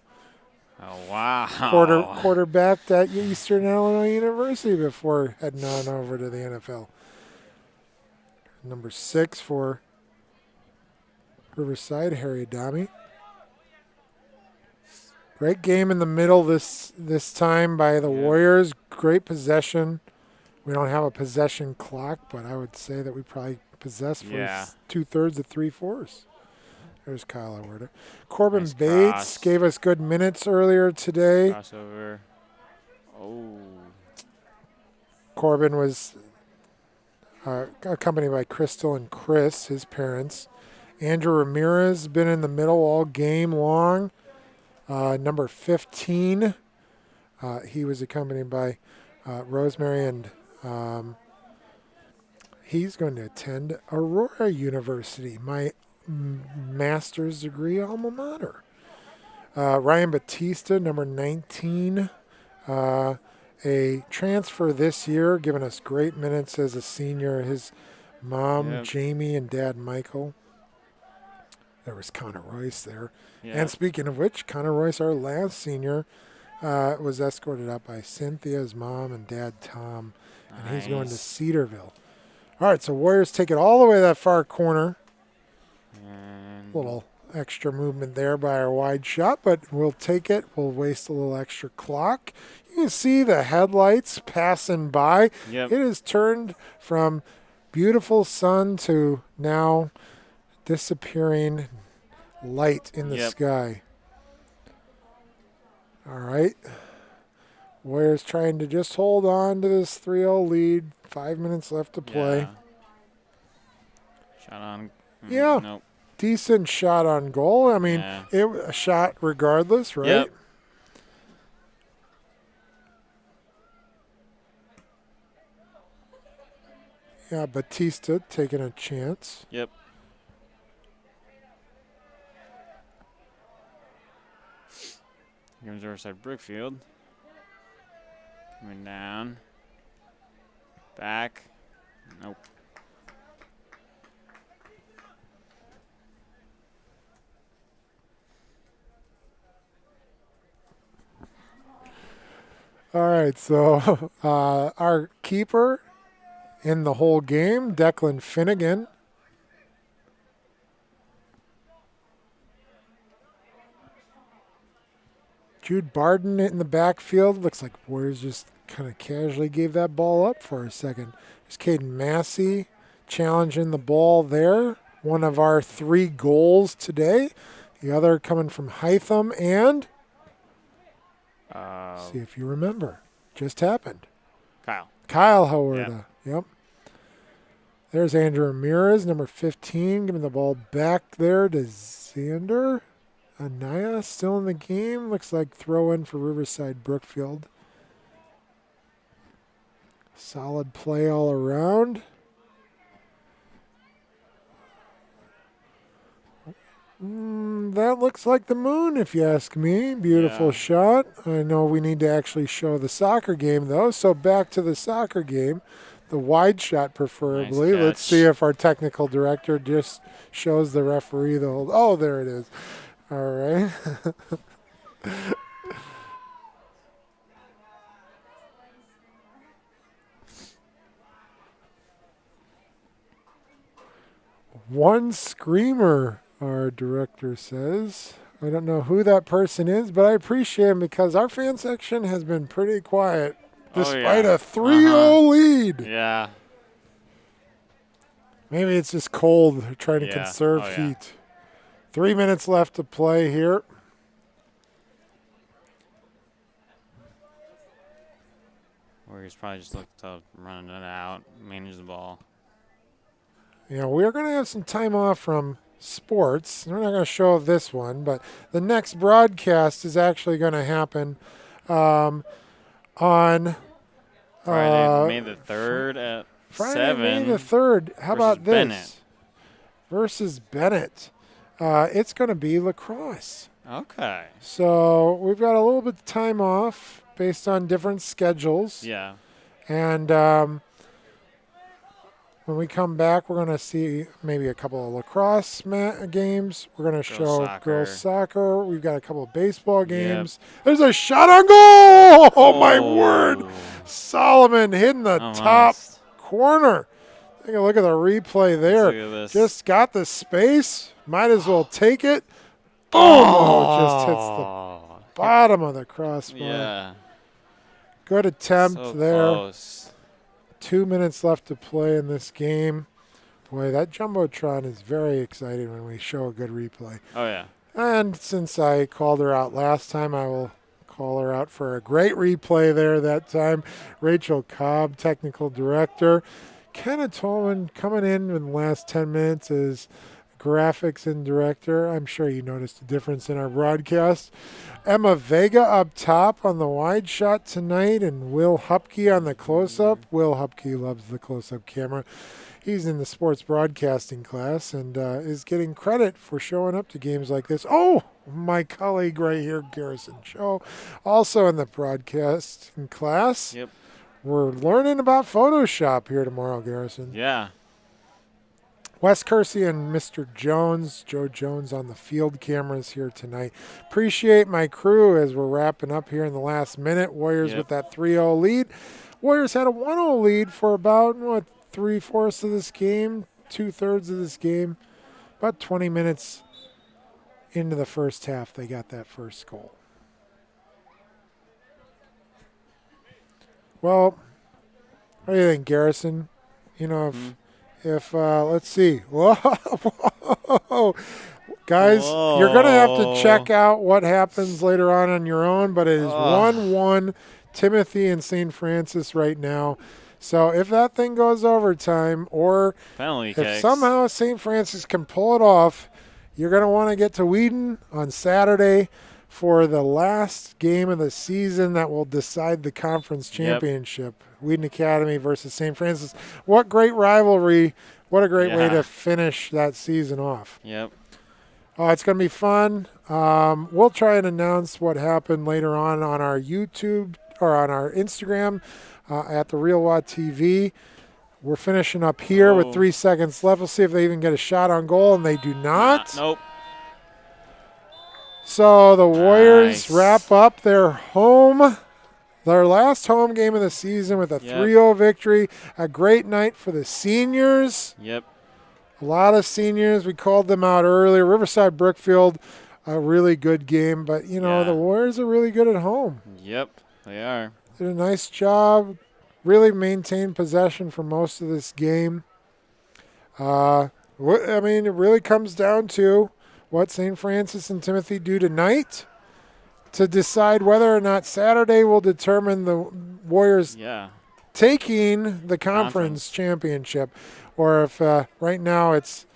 oh wow. Quarterbacked at Eastern Illinois University before heading on over to the NFL. Number 6 for Riverside, Harry Adami. Great game in the middle this time by the Warriors. Great possession. We don't have a possession clock, but I would say that we probably possessed for 2/3 to 3/4. There's Kyle Huerta. Corbin Nice Bates cross. gave us good minutes earlier today. Crossover. Oh. Corbin was accompanied by Crystal and Chris, his parents. Andrew Ramirez been in the middle all game long. Number 15, he was accompanied by Rosemary, and he's going to attend Aurora University, my master's degree alma mater. Ryan Batista, number 19, a transfer this year, giving us great minutes as a senior. His mom, Jamie, and dad, Michael. There was Connor Royce there. Yeah. And speaking of which, Connor Royce, our last senior, was escorted up by Cynthia's mom and dad, Tom. And he's going to Cedarville. All right, so Warriors take it all the way to that far corner. And Little extra movement there by our wide shot, but we'll take it. We'll waste a little extra clock. You can see the headlights passing by. Yep. It has turned from beautiful sun to now disappearing light in the sky. All right. Warriors trying to just hold on to this 3-0 lead. 5 minutes left to play. Yeah. Shot on. Yeah. Nope. Decent shot on goal. I mean, it was a shot regardless, right? Yep. Yeah, Batista taking a chance. Yep. Here comes Riverside Brookfield. Coming down. Back. Nope. All right, so our keeper in the whole game, Declan Finnegan. Jude Barden in the backfield. Looks like Warriors just kind of casually gave that ball up for a second. There's Caden Massey challenging the ball there. One of our 3 goals today. The other coming from Hytham and... see if you remember. Just happened. Kyle Huerta. Yep. There's Andrew Ramirez, number 15, giving the ball back there to Xander. Anaya still in the game. Looks like throw in for Riverside Brookfield. Solid play all around. That looks like the moon, if you ask me. Beautiful shot. I know we need to actually show the soccer game, though. So back to the soccer game. The wide shot, preferably. Nice Let's catch. see if our technical director just shows the referee the whole... Oh, there it is. All right. One screamer, our director says. I don't know who that person is, but I appreciate him because our fan section has been pretty quiet despite a 3-0 lead. Yeah. Maybe it's just cold. They're trying to Yeah. conserve Oh, yeah. heat. 3 minutes left to play here. Warriors probably just looked to run it out, manage the ball. You know, we're going to have some time off from sports. We're not going to show this one, but the next broadcast is actually going to happen on Friday, May the 3rd at Friday, 7. May the 3rd. How about this? Bennett. Versus Bennett. It's going to be lacrosse. Okay. So we've got a little bit of time off based on different schedules. Yeah. And when we come back, we're going to see maybe a couple of lacrosse games. We're going to show girls soccer. We've got a couple of baseball games. There's a shot on goal! Oh, my word. Solomon hitting the top corner. Take a look at the replay there. Look at this. Just got the space. Might as well take it. Boom! Oh, just hits the bottom of the crossbar. Yeah. Good attempt So there. Close. 2 minutes left to play in this game. Boy, that Jumbotron is very exciting when we show a good replay. Oh, yeah. And since I called her out last time, I will call her out for a great replay there that time. Rachel Cobb, technical director. Kenna Tolman coming in the last 10 minutes as graphics and director. I'm sure you noticed a difference in our broadcast. Emma Vega up top on the wide shot tonight, and Will Hupke on the close-up. Will Hupke loves the close-up camera. He's in the sports broadcasting class and is getting credit for showing up to games like this. Oh, my colleague right here, Garrison Cho, also in the broadcasting class. Yep. We're learning about Photoshop here tomorrow, Garrison. Yeah. Wes Kersey and Mr. Jones, Joe Jones on the field cameras here tonight. Appreciate my crew as we're wrapping up here in the last minute. Warriors with that 3-0 lead. Warriors had a 1-0 lead for about, 3/4 of this game, 2/3 of this game. About 20 minutes into the first half, they got that first goal. Well, what do you think, Garrison? You know, if let's see. Whoa. Guys, you're going to have to check out what happens later on your own, but it is 1-1 Timothy and St. Francis right now. So if that thing goes overtime, or if somehow St. Francis can pull it off, you're going to want to get to Wheaton on Saturday for the last game of the season that will decide the conference championship. Wheaton Academy versus St. Francis. What great rivalry. What a great way to finish that season off. Yep. It's going to be fun. We'll try and announce what happened later on our YouTube or on our Instagram at the Real Watt TV. We're finishing up here with 3 seconds left. We'll see if they even get a shot on goal, and they do not. Nope. So the Warriors wrap up their last home game of the season with a 3-0 victory. A great night for the seniors. Yep. A lot of seniors. We called them out earlier. Riverside, Brookfield, a really good game. But, the Warriors are really good at home. Yep, they are. Did a nice job. Really maintained possession for most of this game. It really comes down to what St. Francis and Timothy do tonight to decide whether or not Saturday will determine the Warriors taking the conference championship, or if right now it's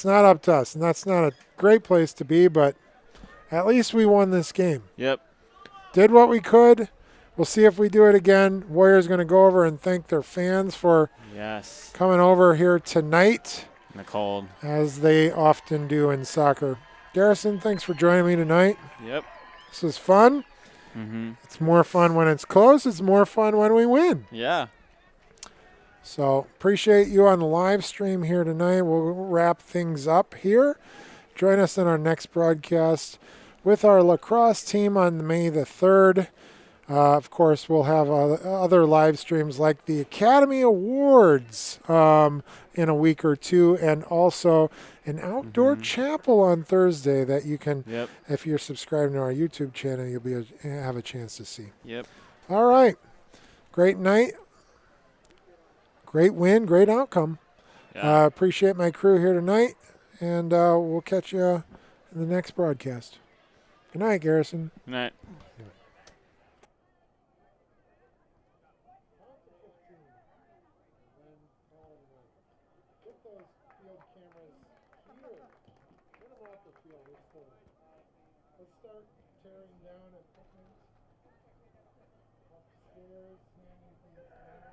not up to us, and that's not a great place to be, but at least we won this game. Yep. Did what we could. We'll see if we do it again. Warriors going to go over and thank their fans for coming over here tonight. In the cold. As they often do in soccer. Garrison, thanks for joining me tonight. Yep. This was fun. Mm-hmm. It's more fun when it's close. It's more fun when we win. Yeah. So appreciate you on the live stream here tonight. We'll wrap things up here. Join us in our next broadcast with our lacrosse team on May the 3rd. Of course, we'll have other live streams like the Academy Awards in a week or two, and also an outdoor chapel on Thursday that you can, Yep. if you're subscribed to our YouTube channel, you'll have a chance to see. Yep. All right. Great night. Great win. Great outcome. Yeah. Appreciate my crew here tonight, and we'll catch you in the next broadcast. Good night, Garrison. Good night. Put those field cameras here. Put them off the field. Let's start tearing down equipment upstairs, hanging things down.